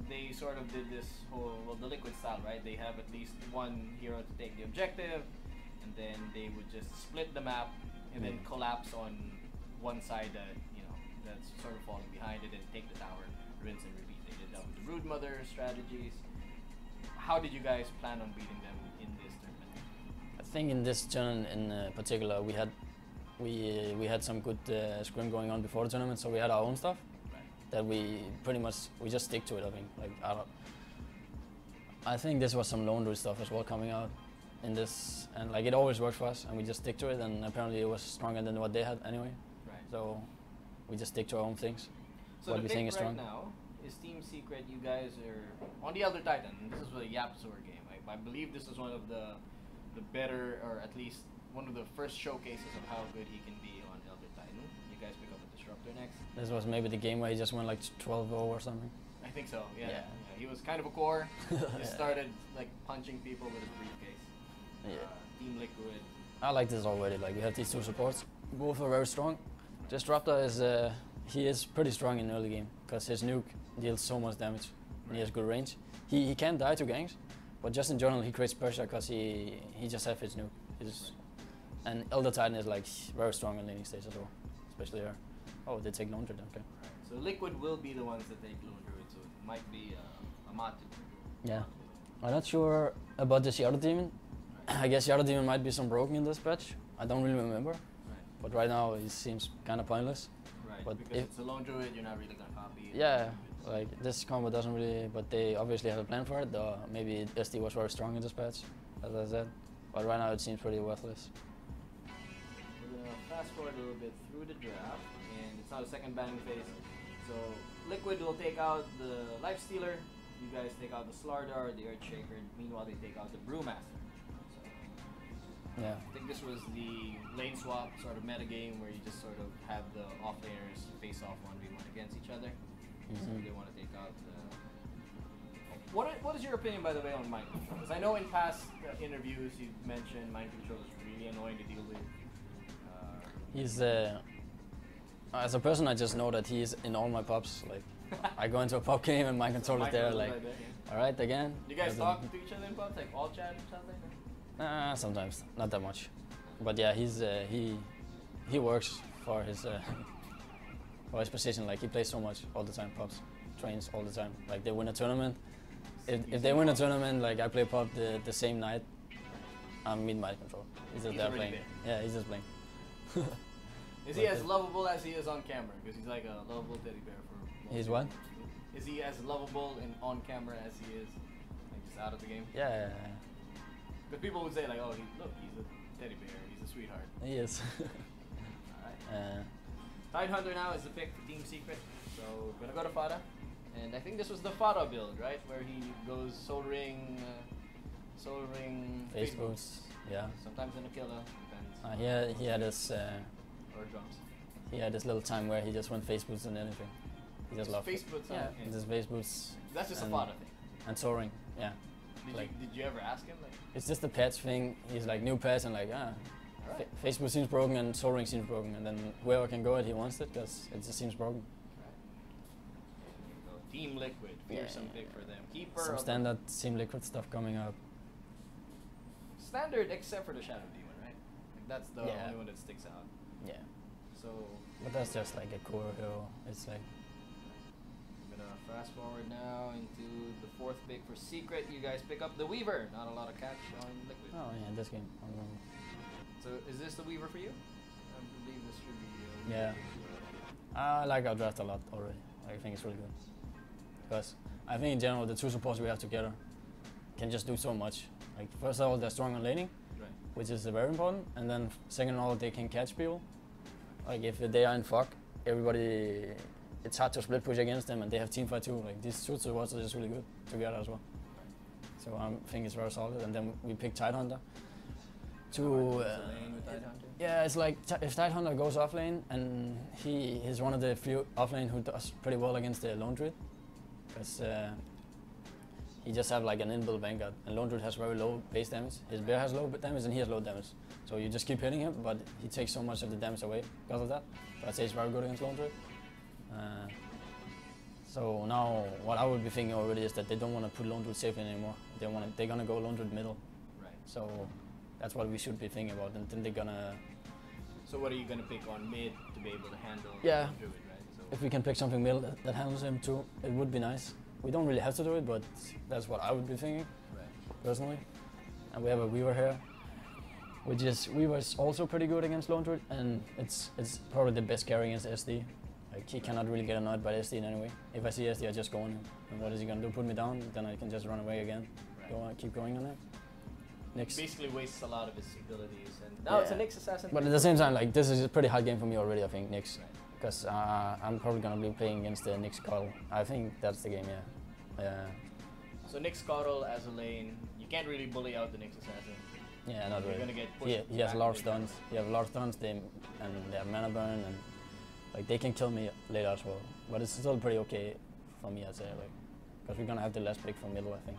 A: they sort of did this whole, well, the Liquid style, right? They have at least one hero to take the objective, and then they would just split the map and then collapse on one side that, that's sort of falling behind it, and take the tower, rinse and repeat. They did that with the Brood Mother strategies. How did you guys plan on beating them in this tournament?
B: I think in this tournament in particular, we had some good scrim going on before the tournament, so we had our own stuff that we just stick to it. I think I think this was some laundry stuff as well coming out in this, and like it always works for us, and we just stick to it. And apparently it was stronger than what they had anyway.
A: Right.
B: So we just stick to our own things.
A: So
B: what we think is strong.
A: Right now is Team Secret. You guys are on the Elder Titan. This is a Yapzor game. I believe this is one of the better, or at least one of the first showcases of how good he can be on Elder Titan. You guys pick up a Disruptor next.
B: This was maybe the game where he just went like 12-0 or something.
A: I think so. Yeah. He was kind of a core. He started like punching people with his briefcase. Team Liquid.
B: I like this already. Like we have these two supports. Both are very strong. Disruptor is he is pretty strong in early game because his nuke deals so much damage. And he has good range. He can die to ganks, but just in general he creates pressure because he just has his nuke. And Elder Titan is like very strong in laning stage as well, especially here. Oh, they take Lone Druid, okay.
A: So Liquid will be the ones that take Lone Druid, so might be a Matu.
B: Yeah. I'm not sure about the Shadow Demon. I guess Shadow Demon might be some broken in this patch. I don't really remember.
A: Right.
B: But right now it seems kind of pointless.
A: Right.
B: But
A: Because it's a lone druid, you're not really gonna copy it.
B: Yeah, like this combo doesn't really. But they obviously have a plan for it. Maybe SD was very strong in this patch, as I said. But right now it seems pretty worthless.
A: We're gonna fast forward a little bit through the draft, and it's now the second banning phase. So Liquid will take out the Life Stealer. You guys take out the Slardar, the Earthshaker. Meanwhile, they take out the Brewmaster. So
B: Yeah.
A: I think this was the lane swap sort of meta game where you just sort of have the offlaners face off 1v1 against each other. So they want to take out the. What is your opinion, by the way, on mind control? Because I know in past interviews you mentioned mind control is really annoying to deal with.
B: He's as a person, I just know that he's in all my pubs. Like, I go into a pub game and my controller's there. Like, all right, again.
A: Do you guys talk to each other in pubs, like all chat or something?
B: Sometimes, not that much. But yeah, he's he works for his position. Like, he plays so much all the time. Pubs, trains all the time. Like, they win a tournament. If they win a tournament, like I play pub the same night, I'm in mind control. He's just there playing. Yeah, he's just playing.
A: Is he as lovable as he is on camera? Because he's like a lovable teddy bear for.
B: He's what?
A: Is he as lovable on camera as he is like just out of the game?
B: Yeah.
A: Because people would say like, oh, look, he's a teddy bear. He's a sweetheart.
B: He is.
A: Alright. Tidehunter now is the pick for Team Secret. So we're gonna go to Fada. And I think this was the Fada build, right? Where he goes Soul Ring,
B: Face boots. Yeah.
A: Sometimes in a killer, depends.
B: He had this.
A: Or drums.
B: He had this little time where he just went face boots and anything. He just loved
A: face boots.
B: Yeah, just face boots. That's
A: just a Fada thing.
B: And Soul Ring, yeah.
A: Did you ever ask him? Like?
B: It's just a patch thing. He's like new patch and like
A: right.
B: face boot seems broken and Soul Ring seems broken, and then whoever can go it, he wants it because it just seems broken.
A: Team Liquid, fearsome pick for them. Keeper.
B: Some standard Team Liquid stuff coming up.
A: Standard except for the Shadow Demon, right? Like that's the only one that sticks out.
B: Yeah.
A: So.
B: But that's just like a core hero. It's like.
A: I'm gonna fast forward now into the fourth pick for Secret. You guys pick up the Weaver. Not a lot of catch on Liquid.
B: Oh yeah, this game.
A: So is this the Weaver for you? I believe this should be.
B: Yeah. I like our draft a lot already. I think it's really good. Because I think in general the two supports we have together can just do so much. Like, first of all, they're strong on laning,
A: right,
B: which is very important, and then second of all, they can catch people. Like, if they are in fuck, everybody, it's hard to split push against them, and they have teamfight too. Like, these two supports are just really good together as well. So I think it's very solid. And then we pick Tidehunter to yeah, it's like if Tidehunter goes offlane, and he is one of the few offlane who does pretty well against the Lone Druid. Because he just have like an inbuilt Vanguard, and Lone Druid has very low base damage. His bear has low damage and he has low damage. So you just keep hitting him, but he takes so much of the damage away because of that. So I'd say it's very good against Lone Druid. So now what I would be thinking already is that they don't want to put Lone Druid safe anymore. They're gonna go Lone Druid middle.
A: Right.
B: So that's what we should be thinking about, and then they're gonna.
A: So what are you gonna pick on mid to be able to handle
B: yeah.
A: Druid, right? So
B: if we can pick something middle that handles him too, it would be nice. We don't really have to do it, but that's what I would be thinking, personally. And we have a Weaver here, which is Weaver's also pretty good against Lone Druid, and it's probably the best carry against SD. Like, he cannot really get annoyed by SD in any way. If I see SD, I just go on him. And what is he gonna do? Put me down? Then I can just run away again. Keep going on him. Nyx
A: basically wastes a lot of his abilities, and now it's a Nyx assassin.
B: But at the same time, like, this is a pretty hard game for me already, I think, Nyx. Because I'm probably gonna be playing against the Nyx Coddle. I think that's the game, yeah.
A: So Nyx Coddle as a lane, you can't really bully out the Nyx assassin.
B: Yeah, not really.
A: You're gonna get pushed.
B: He has a lot of stuns. He has a lot of stuns. And they have mana burn, and like they can kill me later as well. But it's still pretty okay for me, I'd say, like, because we're gonna have the last pick from middle, I think.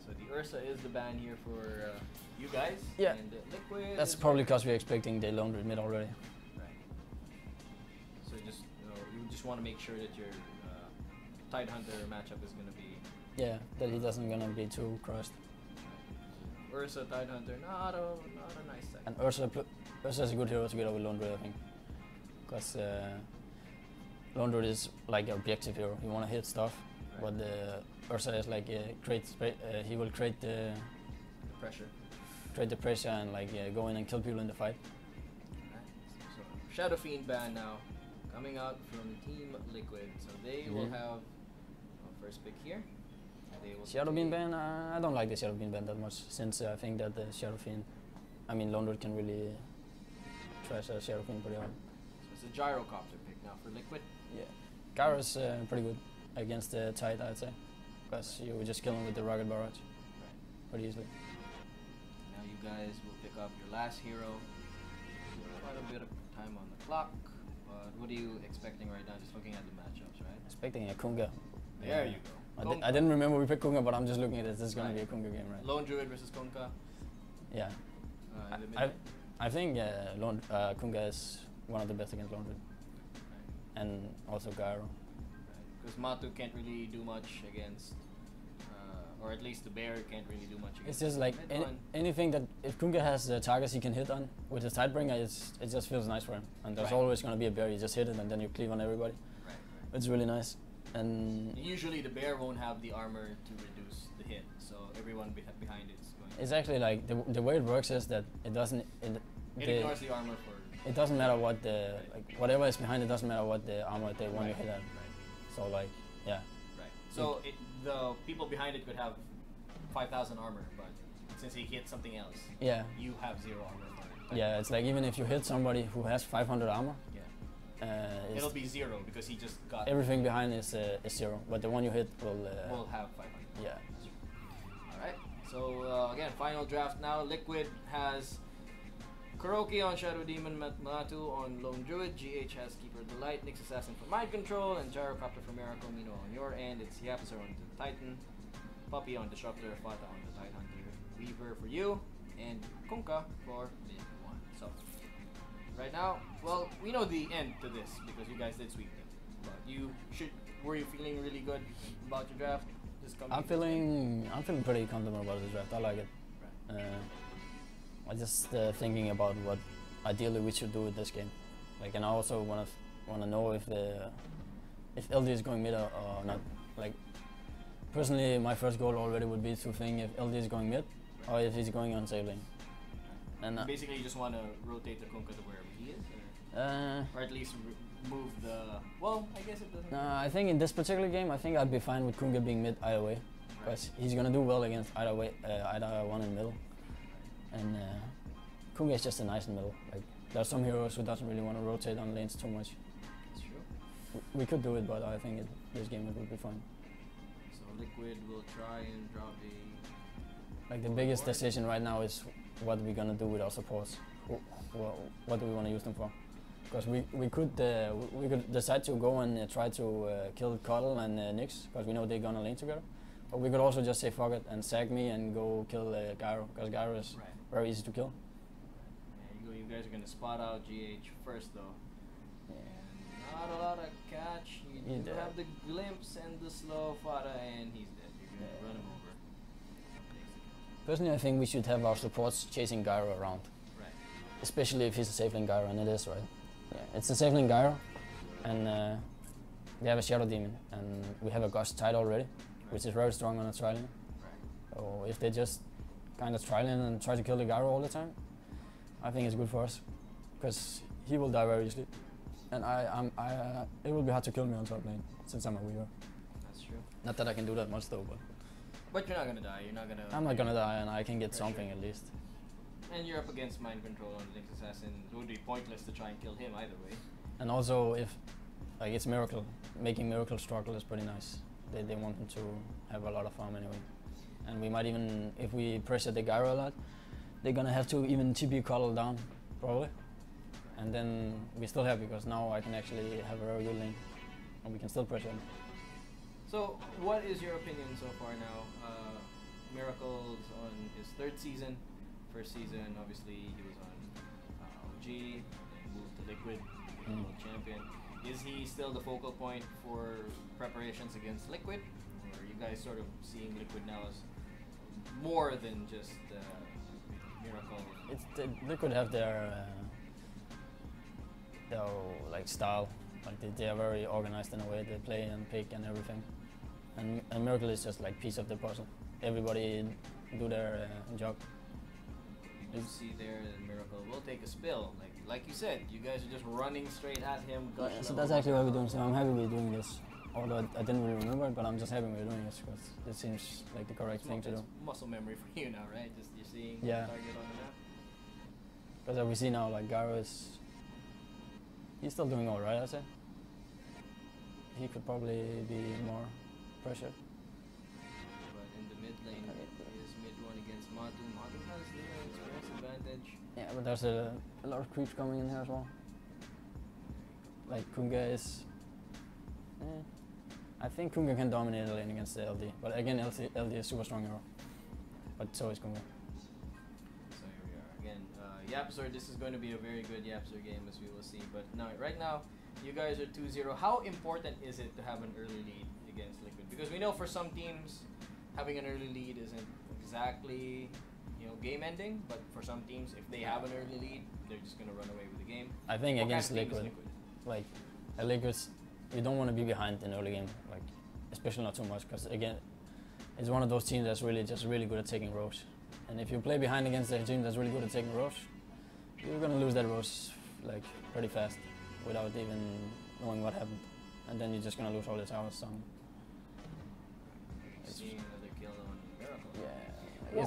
A: So the Ursa is the ban here for you guys.
B: Yeah.
A: And Liquid.
B: That's probably because we're expecting the Lone Druid mid already.
A: So you just want to make sure that your Tidehunter matchup is going to be.
B: Yeah, that he doesn't gonna be too crushed.
A: Ursa, Tidehunter, not a nice side.
B: And Ursa is a good hero together with Lone Druid, I think. Because Lone Druid is like an objective hero. You want to hit stuff, But Ursa is like he will create the
A: pressure.
B: Create the pressure and like go in and kill people in the fight.
A: So Shadow Fiend ban now coming out from Team Liquid. So they will have first pick here. They will
B: Shadow Beam ban, I don't like the Shadow Beam ban that much, since I think that the Shadow Fiend, Lone Druid can really trash a Shadow Fiend pretty hard.
A: So it's a Gyrocopter pick now for Liquid.
B: Yeah, Gyro's pretty good against the Tide, I'd say, because you would just kill him with the Rocket Barrage pretty easily.
A: Now you guys will pick up your last hero. Quite a bit of time on the clock, but what are you expecting right now, just looking at the matchups, right?
B: Expecting a Kunga.
A: There you go.
B: I didn't remember we picked Kunga, but I'm just looking at it. This is going to be a Kunga game, right?
A: Lone Druid versus Kunkka.
B: Yeah. I think Kunga is one of the best against Lone Druid. And also Gyro.
A: Because Matu can't really do much against, or at least the bear can't really do much against.
B: It's just like anything that, if Kunga has targets he can hit on with his Tidebringer, it just feels nice for him. And there's always going to be a bear, you just hit it and then you cleave on everybody.
A: Right.
B: It's really nice. And
A: usually the bear won't have the armor to reduce the hit, so everyone behind it is going.
B: It's actually like the way it works is that it doesn't.
A: It ignores the armor for.
B: It doesn't matter what the whatever is behind it, doesn't matter what the armor they want to hit at. So like yeah.
A: Right. So the people behind it could have 5,000 armor, but since he hit something else, you have 0 armor.
B: Yeah, it's like even if you hit somebody who has 500 armor.
A: It'll be 0 because he just got
B: everything behind is 0, but the one you hit will
A: have 500.
B: Yeah.
A: All right. So again, final draft now. Liquid has Kuroki on Shadow Demon, Matu on Lone Druid, GH has Keeper of the Light, Nyx Assassin for Mind Control, and Gyrocopter for Miracle Mino on your end. It's Yapazar on the Titan, Puppy on Disruptor, Fata on the Tidehunter, Weaver for you, and Kunkka for mid 1. So. Right now, well, we know the end to this because you guys did sweep them. But were you feeling really good about your draft?
B: I'm feeling pretty comfortable about the draft. I like it. Right. I'm just thinking about what ideally we should do with this game. Like, and I also want to know if LD is going mid or not. Like, personally, my first goal already would be to think if LD is going mid or if he's going on safe lane. And
A: basically, you just want to rotate the Kunkka to wherever he is, or at least move the. Well, I guess it doesn't.
B: I think in this particular game, I think I'd be fine with Kunkka being mid either way, because he's gonna do well against either one in the middle. And Kunkka is just a nice in the middle. Like there's some heroes who doesn't really want to rotate on lanes too much.
A: That's true.
B: We could do it, but I think this game it will be fine.
A: So Liquid will try and drop a.
B: Like the biggest decision right now is what we're gonna do with our supports. What do we want to use them for? Because we could decide to go and try to kill Cuddle and Nyx, because we know they're gonna lane together. But we could also just say fuck it and sag me and go kill Gyro, because Gyro is very easy to kill.
A: You guys are gonna spot out GH first though.
B: Yeah.
A: And not a lot of catch. You do have the glimpse and the slow Fada, and he's dead. You're gonna run him over.
B: Personally, I think we should have our supports chasing Gyro around.
A: Right.
B: Especially if he's a safe lane Gyro, and it is, right? Yeah, it's a safe lane Gyro, and they have a Shadow Demon, and we have a Ghost Tide already, which is very strong on a tri-lane. Right. So if they just kind of tri-lane and try to kill the Gyro all the time, I think it's good for us, because he will die very easily, and it will be hard to kill me on top lane since I'm a Weaver.
A: That's true.
B: Not that I can do that much though, but.
A: But you're not gonna die. You're not gonna.
B: I'm not gonna die, and I can get something at least.
A: And you're up against Mind Control on the Nyx Assassin. It would be pointless to try and kill him either way.
B: And also, if like it's Miracle, making Miracle struggle is pretty nice. They want him to have a lot of farm anyway. And we might even, if we pressure the Gyro a lot, they're gonna have to even TP Cuddle down, probably. And then we still have, because now I can actually have a very good lane, and we can still pressure him.
A: So, what is your opinion so far now? Miracle's on his 3rd season. First season, obviously, he was on OG, then moved to Liquid, became world champion. Is he still the focal point for preparations against Liquid? Or are you guys sort of seeing Liquid now as more than just Miracle?
B: Liquid have their like style. Like they are very organized in a way they play and pick and everything. and Miracle is just like piece of the puzzle. Everybody do their job.
A: You see there that Miracle will take a spill. Like you said, you guys are just running straight at him.
B: Yeah, so that's actually what we're doing. So I'm happy we're doing this. Although I didn't really remember it, but I'm just happy we're doing this because it seems like the correct thing to do.
A: Muscle memory for you now, right? Just you're seeing the
B: Yeah.
A: target on the map.
B: Because we see now, like Gyro is, he's still doing all right, I'd say. He could probably be more pressured.
A: But in the mid lane, it is mid one against Matu. Matu has the experience advantage.
B: Yeah, but there's a lot of creeps coming in here as well. Like Kunga is, I think Kunga can dominate the lane against the LD. But again, LD is super strong hero. But so is Kunga.
A: So here we are again. Yapzor, this is going to be a very good Yapzor game, as we will see. But now, right now, you guys are 2-0. How important is it to have an early lead against Liquid? Because we know for some teams, having an early lead isn't exactly, game ending. But for some teams, if they have an early lead, they're just going to run away with the game.
B: I think
A: What
B: against
A: kind of team is
B: Liquid, like at Liquid, you don't want to be behind in early game, like especially not too much, because again, it's one of those teams that's really good at taking rows. And if you play behind against a team that's really good at taking rows, you're gonna lose that rows like pretty fast without even knowing what happened, and then you're just gonna lose all the towers. So
A: Seeing another kill on Miracle.
B: yeah,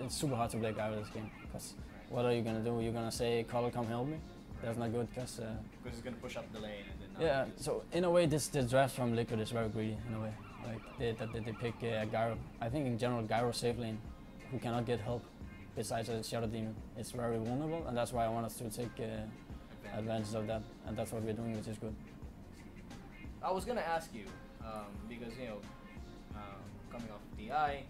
B: it's super hard to play Gyro this game, because what are you gonna do? You're gonna say, "Color, come help me." That's not good, because
A: it's gonna push up the lane and then.
B: Yeah, so in a way, this draft from Liquid is very greedy. In a way, like they pick Gyro. I think in general, Gyro safe lane, who cannot get help, besides a Shadow Demon, is very vulnerable, and that's why I want us to take advantage of that, and that's what we're doing, which is good.
A: I was gonna ask you because coming off DI,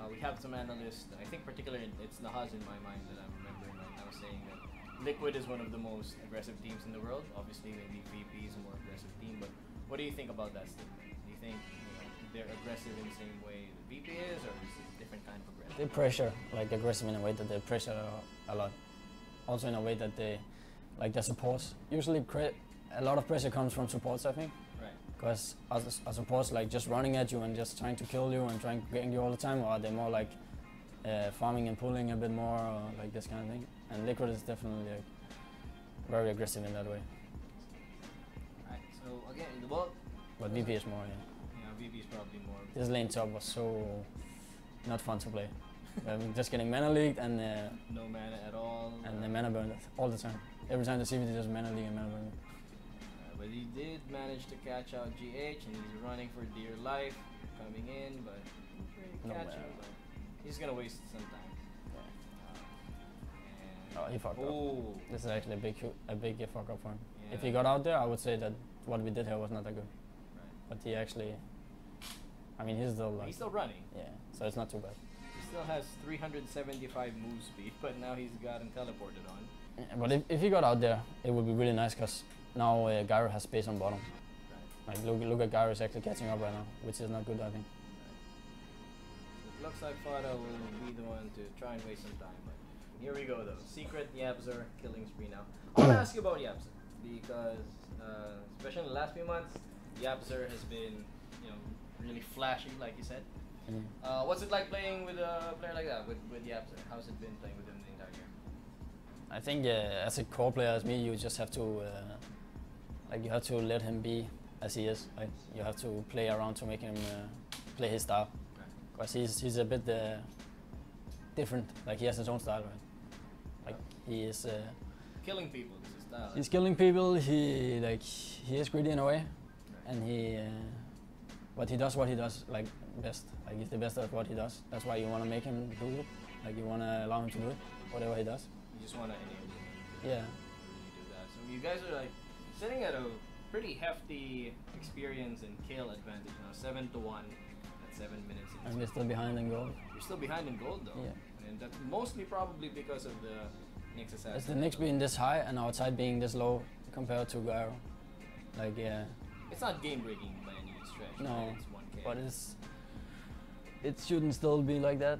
A: we have some analysts. I think particularly it's Nahaz in my mind that I'm remembering right now saying that Liquid is one of the most aggressive teams in the world. Obviously, maybe VP is a more aggressive team, but what do you think about that statement? Do you think they're aggressive in the same way that VP is, or is it a different kind of aggressive?
B: They pressure, like aggressive in a way that they pressure a lot. Also in a way that they, like their supports. Usually, a lot of pressure comes from supports, I think.
A: Right.
B: Because as supports, like just running at you and just trying to kill you and trying to get you all the time, or are they more like farming and pulling a bit more, or like this kind of thing? And Liquid is definitely like, very aggressive in that way.
A: Right. So again, well.
B: But VP is more, yeah.
A: Yeah, VP is probably more.
B: This lane top was so not fun to play. Just getting mana leaked and
A: no mana at all.
B: And the mana burned all the time. Every time the CVT just mana leak and mana burn.
A: But he did manage to catch out GH, and he's running for dear life, coming in, but
B: No
A: catch
B: mana.
A: him. But he's gonna waste some time.
B: Oh, he fucked
A: Ooh.
B: up. This is actually a big fuck up for him.
A: Yeah.
B: If he got out there, I would say that what we did here was not that good.
A: Right.
B: But he actually, I mean, he's still like,
A: He's still running.
B: yeah, so it's not too bad.
A: He still has 375 move speed, but now he's gotten teleported on.
B: Yeah, but if he got out there, it would be really nice, because now Gyro has space on bottom.
A: Right.
B: Like look at Gyro is actually catching up right now, which is not good, I think.
A: So it looks like Fada will be the one to try and waste some time. But here we go though. Secret Yapzor killing spree now. I want to ask you about Yapzor because especially in the last few months, Yapzor has been really flashy, like you said. What's it like playing with a player like that, with Yapzor? How's it been playing with him the entire year?
B: I think as a core player as me, you just have to you have to let him be as he is. Right? You have to play around to make him play his style, because he's a bit different. Like he has his own style, right? Like he is
A: killing people is his style.
B: He's killing people. He is greedy in a way, and but he does what he does like best. Like he's the best at what he does. That's why you want to make him do it. Like you want to allow him to do it, whatever he does.
A: You just want to enable him to
B: Yeah.
A: really do that. So you guys are like sitting at a pretty hefty experience and kill advantage now, 7-1 at 7 minutes.
B: And we're still behind in gold.
A: You're still behind in gold though.
B: Yeah.
A: And that's mostly probably because of the Nyx assassin.
B: It's the Nyx being this high and our side being this low compared to Gyro. Like yeah.
A: It's not game breaking by any stretch.
B: No,
A: right? It's 1K.
B: but it shouldn't still be like that.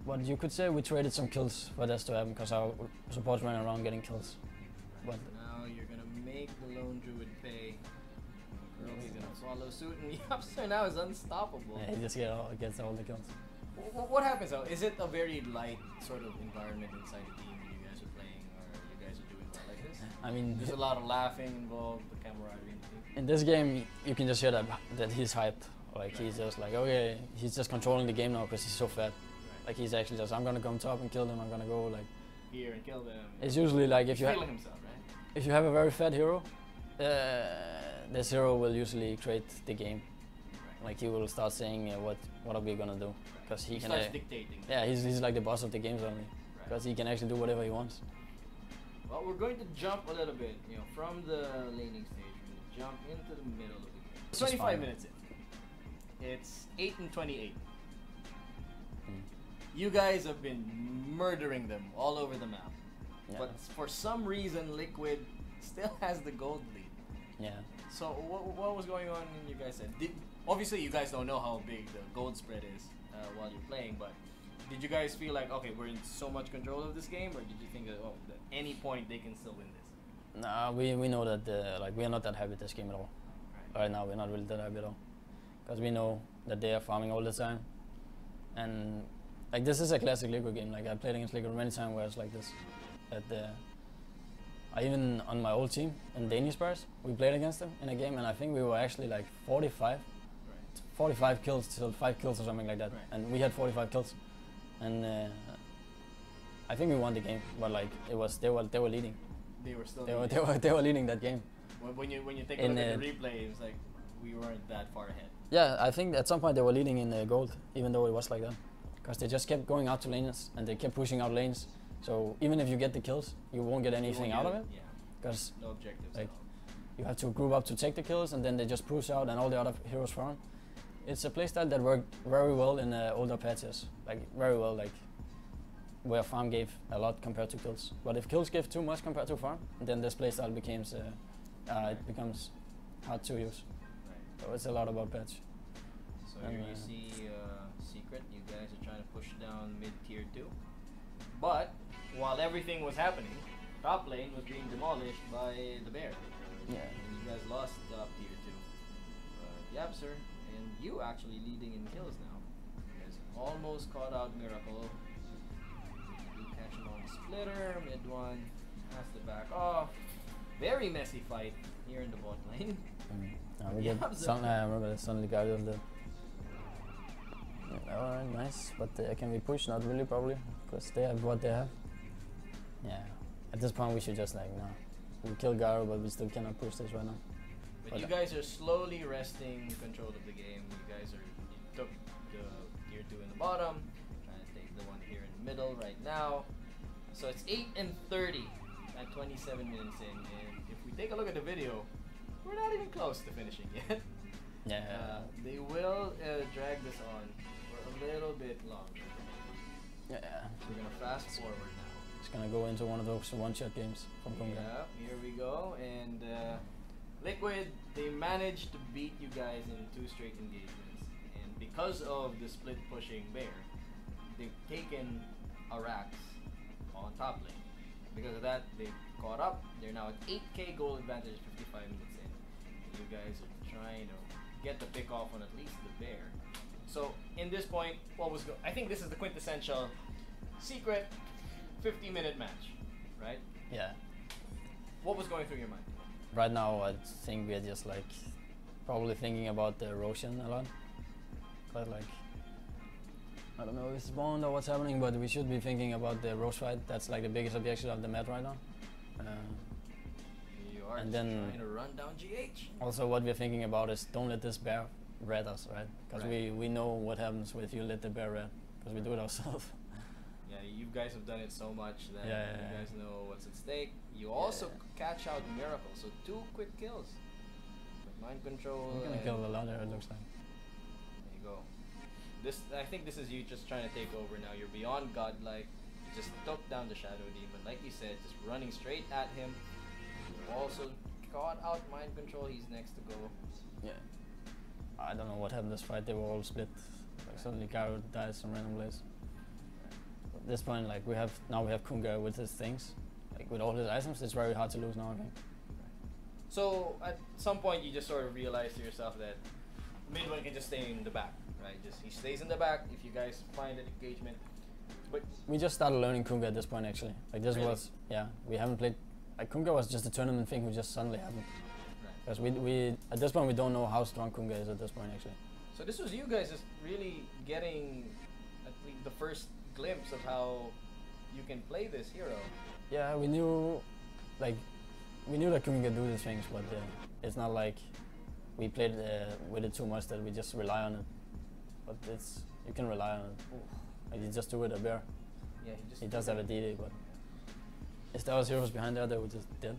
B: But you could say we traded some kills for this to happen, because our supports ran around getting kills. But
A: now you're gonna make the lone druid pay. He's gonna swallow suit, and Yapster now is unstoppable.
B: Yeah, he just gets all the kills.
A: What happens though? Is it a very light sort of environment inside the team when you guys are playing, or you guys are doing well like this?
B: I mean,
A: There's a lot of laughing involved, the camaraderie in the team.
B: in this game, you can just hear that he's hyped. Like he's just like, okay, he's just controlling the game now because he's so fat.
A: Right.
B: Like he's actually just, I'm gonna come top and kill them. I'm gonna go like.
A: Here and kill them.
B: It's usually like if
A: He's
B: you
A: feeling himself, right?
B: if you have a very fat hero, this hero will usually create the game.
A: Right.
B: Like he will start saying what are we gonna do, because he can.
A: Starts dictating.
B: Yeah, he's like the boss of the game suddenly, because he can actually do whatever he wants.
A: Well, we're going to jump a little bit, from the laning stage. We're going to jump into the middle of the game. 25 minutes in. It's 8 and 28. You guys have been murdering them all over the map.
B: Yeah.
A: But for some reason, Liquid still has the gold lead.
B: Yeah.
A: So what was going on in you guys' head? Obviously, you guys don't know how big the gold spread is while you're playing, but did you guys feel like, okay, we're in so much control of this game, or did you think that, at any point they can still win this?
B: Nah, we know that like we are not that happy this game at all. Right now, we're not really that happy at all, because we know that they are farming all the time, and like this is a classic Liquid game. Like I played against Liquid many times where it's like this. That I even on my old team in Danish Bears, we played against them in a game, and I think we were actually like 45 kills till 5 kills or something like that, and we had 45 kills, and I think we won the game, but like it was they were leading.
A: They were still.
B: They were leading that game.
A: When you take a look at the replay, it was like we weren't that far ahead.
B: Yeah, I think at some point they were leading in gold, even though it was like that, because they just kept going out to lanes and they kept pushing out lanes. So even if you get the kills, you won't get anything out of it.
A: Yeah.
B: Because
A: no objectives.
B: Like you have to group up to take the kills, and then they just push out, and all the other heroes farm. It's a playstyle that worked very well in older patches, like very well, like where farm gave a lot compared to kills. But if kills give too much compared to farm, then this playstyle becomes it becomes hard to use.
A: Right.
B: So it's a lot about patch.
A: So here you see Secret. You guys are trying to push down mid tier 2. But while everything was happening, top lane was being demolished by the bear.
B: Yeah.
A: And you guys lost top tier 2. Yapster and you actually leading in kills now. You guys almost caught out Miracle. You catch him on the splitter, mid one, has to back off. Very messy fight here in the bot lane.
B: We get I remember suddenly got rid of the. Alright, nice, but can we push? Not really, probably, because they have what they have. Yeah, at this point we should just like, no. We kill Garo, but we still cannot push this right now.
A: But you guys are slowly wresting control of the game. You guys you took the tier 2 in the bottom, trying to take the one here in the middle right now. So it's 8 and 30 at 27 minutes in, and if we take a look at the video, we're not even close to finishing yet.
B: Yeah.
A: They will drag this on for a little bit longer.
B: Yeah.
A: We're gonna fast forward now.
B: It's gonna go into one of those one-shot games from Konga.
A: Yeah, here we go, and Liquid, they managed to beat you guys in 2 straight engagements, and because of the split pushing bear, they've taken Arax on top lane. Because of that, they've caught up. They're now at 8k goal advantage 55 minutes in. And you guys are trying to get the pick off on at least the bear. So in this point, I think this is the quintessential Secret 50-minute match, right?
B: Yeah.
A: What was going through your mind?
B: Right now, I think we're just like probably thinking about the Roshan a lot. But like, I don't know if it's spawned or what's happening, but we should be thinking about the Roche fight. That's like the biggest objection of the map right now.
A: You are
B: and then
A: trying to run down GH.
B: Also, what we're thinking about is don't let this bear rat us, right? Because we know what happens if you let the bear rat, because we do it ourselves.
A: Yeah, you guys have done it so much that you guys know what's at stake. You also catch out Miracle, so 2 quick kills. With mind control.
B: We're gonna kill a lot there, it looks like.
A: There you go. I think this is you just trying to take over now. You're beyond godlike. You just took down the Shadow Demon, like you said, just running straight at him. You also caught out mind control. He's next to go.
B: Yeah. I don't know what happened this fight. They were all split. Like suddenly Garo dies some random place. At this point, like we have Kunga with his things, like with all his items. It's very hard to lose now, I think.
A: So at some point you just sort of realize to yourself that mid one can just stay in the back, right? Just he stays in the back if you guys find an engagement. But
B: we just started learning Kunga at this point actually. Like this
A: really?
B: was, yeah, we haven't played, like Kunga was just a tournament thing who just suddenly happened. Because we at this point we don't know how strong Kunga is at this point actually.
A: So this was you guys just really getting at least the first glimpse of how you can play this hero.
B: Yeah, we knew that Kunga could do these things, but it's not like we played with it too much that we just rely on it. But you can rely on it. Like you just do it a bear.
A: Yeah,
B: he does have a DD, but if there was heroes behind there, they would just dead.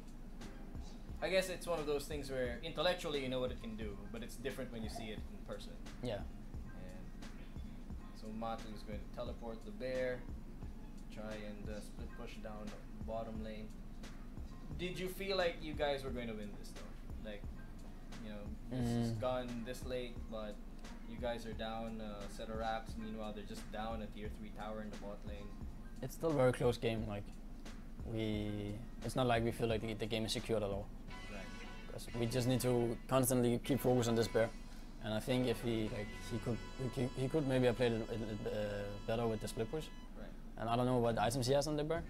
A: I guess it's one of those things where intellectually you know what it can do, but it's different when you see it in person.
B: Yeah.
A: And so Matu is going to teleport the bear, try and split push down the bottom lane. Did you feel like you guys were going to win this though? Like, you know, this is gone this late, but you guys are down a set of wraps. Meanwhile, they're just down a tier 3 tower in the bot lane.
B: It's still a very close game. Like, it's not like we feel like the game is secured at all.
A: Right.
B: Because we just need to constantly keep focus on this bear. And I think if he could maybe have played it better with the split push.
A: Right.
B: And I don't know what items he has on the bear,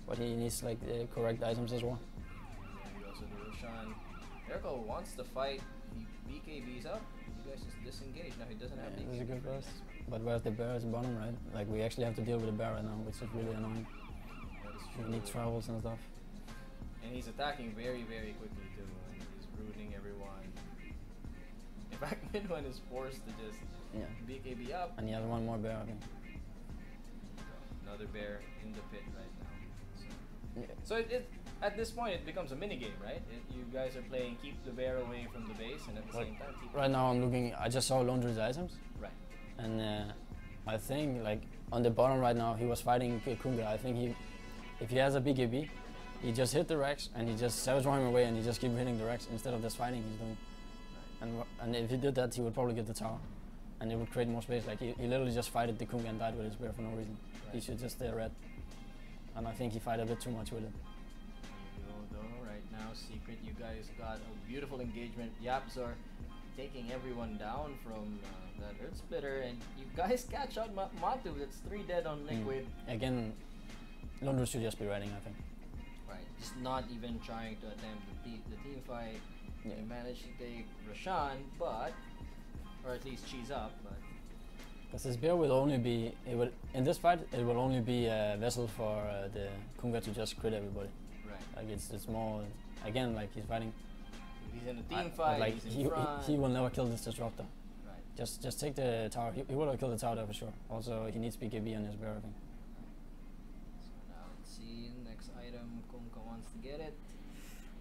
B: but he needs like the correct items as well.
A: Yeah, you also do Roshan. Erko wants to fight. He BKBs up. You guys just disengage. Now he doesn't have BKB.
B: This is a good burst. But where's the bear? It's bottom, right? Like we actually have to deal with the bear right now, which is really annoying.
A: That is true.
B: We need travels and stuff.
A: And he's attacking very, very quickly too. And he's ruining everyone. In fact, mid one is forced to just BKB up.
B: And he has one more bear, I think.
A: Another bear in the pit right now. So at this point it becomes a mini game, right? You guys are playing keep the bear away from the base, and at the same time keep.
B: Right now I'm looking. I just saw Laundry's items.
A: Right.
B: And I think like on the bottom right now he was fighting Kunga. I think if he has a BKB, he just hit the Rex and he just savage him away and he just keep hitting the Rex instead of this fighting he's doing. And if he did that, he would probably get the tower, and it would create more space. Like he literally just fighted the Kunga and died with his bear for no reason. Right. He should just stay red. And I think he fight a bit too much with it.
A: Though right now, Secret, you guys got a beautiful engagement. Yaps are taking everyone down from that Earth Splitter, and you guys catch out Matu. That's 3 dead on Liquid.
B: Again, London should just be riding, I think.
A: Right, just not even trying to attempt the team fight.
B: Yeah.
A: You managed to take Roshan, but, or at least cheese up, but.
B: Because this bear will only be, in this fight, it will only be a vessel for the Kunga to just crit everybody.
A: Right.
B: Like it's more, again, like he's fighting.
A: He's in a team fight,
B: like
A: he's in front.
B: He will never kill this disruptor.
A: Right.
B: Just take the tower. He will have killed the tower there for sure. Also, he needs BKB on his bear, I think.
A: So now let's see, next item, Kunka wants to get it.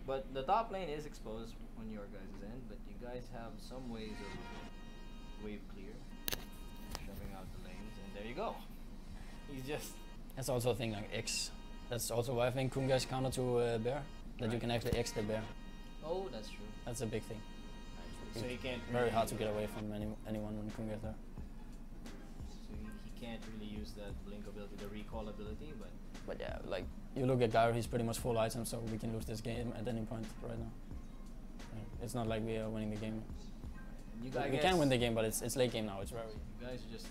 A: But the top lane is exposed on your guys' end, but you guys have some ways of wave clear. Shoving out the lanes, and there you go. He's just...
B: That's also a thing like X. That's also why I think Kunga is counter to bear. That you can actually X the bear.
A: Oh, that's true.
B: That's a big thing.
A: So he can't...
B: Very hard to get away from anyone when Kunga is there.
A: So he can't really use that blink ability, the recall ability, but...
B: But yeah, like, you look at Gyro, he's pretty much full item, so we can lose this game at any point right now. It's not like we are winning the game. We can win the game, but it's late game now. It's very.
A: You guys are just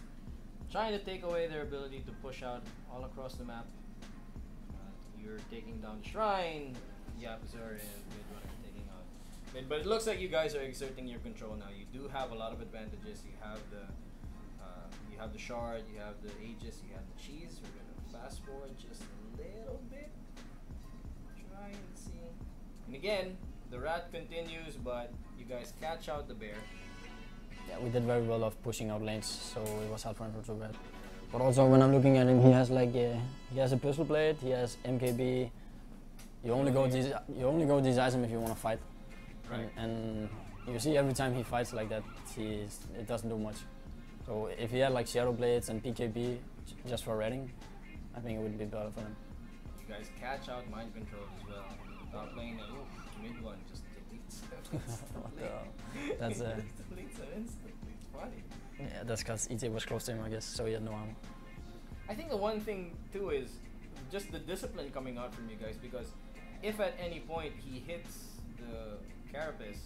A: trying to take away their ability to push out all across the map. You're taking down the shrine. Yapzor and Midrunner are taking out mid. But it looks like you guys are exerting your control now. You do have a lot of advantages. You have the shard, you have the Aegis, you have the cheese. We're gonna fast forward just a little bit. Try and see. And again, the rat continues, but you guys catch out the bear.
B: Yeah, we did very well of pushing out lanes, so it was hard for him to red. But also when I'm looking at him, he has like he has a pistol blade, he has MKB. You only go these items if you want to fight.
A: Right.
B: And you see every time he fights like that, it doesn't do much. So if he had like Shadow Blades and PKB just for redding, I think it would be better for him.
A: You guys catch out mind control as well. Top lane and mid one just deletes.
B: That's
A: deletes him instantly. It's funny.
B: Yeah, that's because EJ was close to him, I guess, so he had no armor.
A: I think the one thing too is just the discipline coming out from you guys, because if at any point he hits the Carapace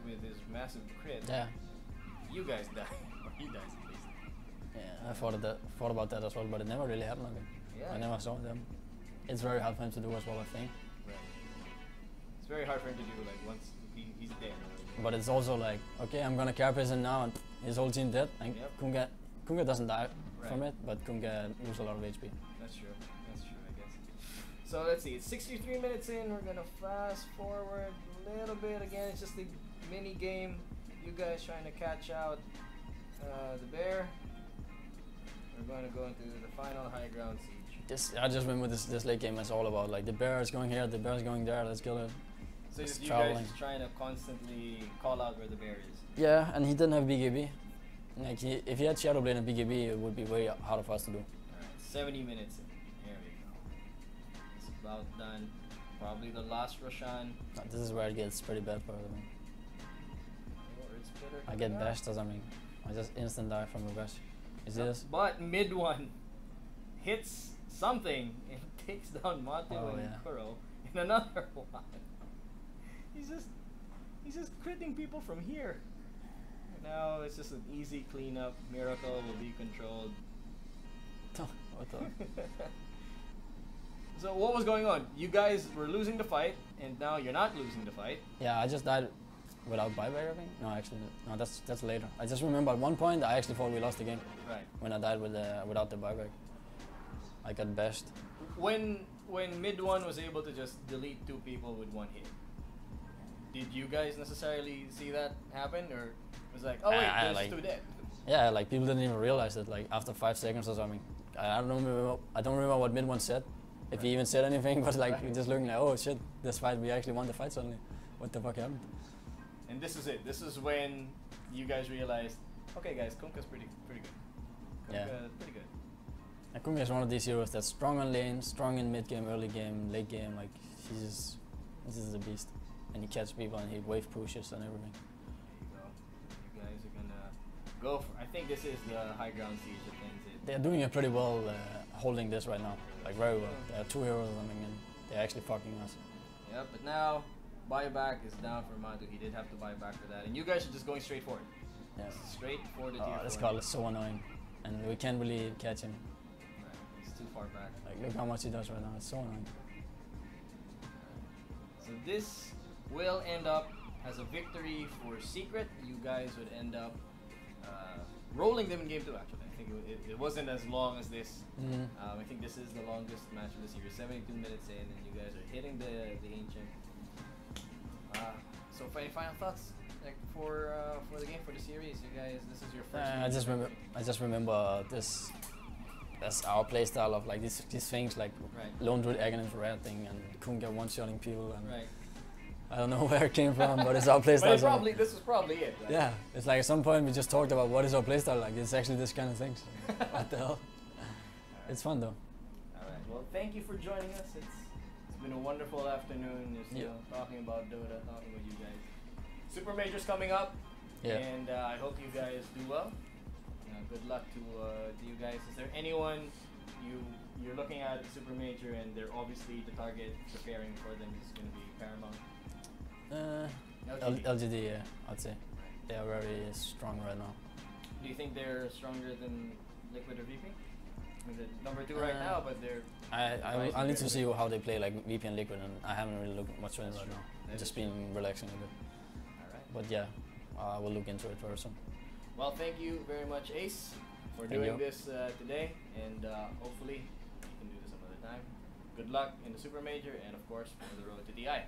A: with his massive crit.
B: Yeah.
A: You guys die, or he dies at least.
B: Yeah, I thought about that as well, but it never really happened again.
A: Yeah.
B: I never saw them. It's very hard for him to do as well, I think.
A: Right. It's very hard for him to do like once he's dead.
B: But it's also like, okay, I'm gonna carapace him now, and his whole team dead, and
A: Yep.
B: Kunga doesn't die from
A: Right.
B: it, but Kunga loses a lot of HP.
A: That's true. That's true, I guess. So let's see. It's 63 minutes in. We're gonna fast forward a little bit again. It's just a mini game. You guys trying to catch out the bear. We're going to go into the final high ground siege.
B: I just remember this late game is all about like the bear is going here, the bear is going there. Let's kill it.
A: So
B: Just
A: you
B: traveling.
A: guys just trying to constantly call out where the bear is.
B: Yeah, and he didn't have BKB. Like if he had Shadow Blade and BKB, it would be way harder for us to do.
A: Alright, 70 minutes in. Here we go. It's about done. Probably the last Roshan.
B: This is where it gets pretty bad for them. I get bashed or something. I just instant die from a bash. You see this?
A: But mid one hits something and takes down Matu and
B: yeah.
A: Kuro in another one. He's just critting people from here. Now it's just an easy cleanup. Miracle will be controlled.
B: What the?
A: So what was going on? You guys were losing the fight, and now you're not losing the fight.
B: Yeah, I just died without buyback, I think. No, actually, no. That's later. I just remember at one point I actually thought we lost the game.
A: Right.
B: When I died without the buyback, I got bashed.
A: When mid one was able to just delete 2 people with 1 hit, did you guys necessarily see that happen, or was it like, oh wait, there's
B: like,
A: 2 dead?
B: Yeah, like people didn't even realize it. Like after 5 seconds or something, I don't remember what mid one said. If he even said anything, but like
A: Right.
B: just looking like, oh shit, this fight, we actually won the fight suddenly. What the fuck happened?
A: And this is it. This is when you guys realized, okay guys, Kunkka's pretty good. Kunkka, pretty good.
B: And Kunga is one of these heroes that's strong on lane, strong in mid game, early game, late game. Like this is a beast, and he catches people and he wave pushes and everything.
A: There you go. You guys are gonna go for. I think this is the high ground siege that ends it.
B: They're doing it pretty well, holding this right now, like very well. There are 2 heroes or something, and they're actually fucking us.
A: Yep. But now buyback is down for Matu. He did have to buy back for that, and you guys are just going straight for it.
B: Yeah.
A: Straight for the tier
B: This
A: 4.
B: call is so annoying, and we can't really catch him.
A: Right. He's too far back.
B: Like look how much he does right now. It's so annoying.
A: So this will end up as a victory for Secret. You guys would end up rolling them in game 2 actually. I think it wasn't as long as this. I think this is the longest match of the series. 72 minutes in, and you guys are hitting the ancient. So any final thoughts like for the game, for the series? You guys, this is your first.
B: I just remember this. That's our playstyle of like these things like
A: Right.
B: Lone Druid Aghanim for red thing and Kunga one-shotting people and
A: Right.
B: I don't know where it came from, but it's our playstyle.
A: But this was probably it. Right?
B: Yeah, it's like at some point we just talked about what is our playstyle like. It's actually this kind of things. What the hell? It's fun though.
A: All right. Well, thank you for joining us. It's been a wonderful afternoon. Just talking about Dota, talking about you guys. Super Major's coming up, and I hope you guys do well. Good luck to you guys. Is there anyone you're looking at Super Major, and they're obviously the target preparing for them is going to be Paramount?
B: LGD, yeah, I'd say. They are very strong right now.
A: Do you think they're stronger than Liquid or VP? I mean, they're number 2 right now, but they're.
B: I need to see how they play like VP and Liquid, and I haven't really looked much into it right now. I've just been relaxing a bit.
A: Alright.
B: But yeah, I will look into it very soon.
A: Well, thank you very much, Ace, for doing this today, and hopefully you can do this another time. Good luck in the Super Major, and of course for the road to DI.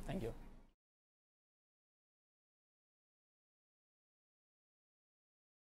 B: Thank you.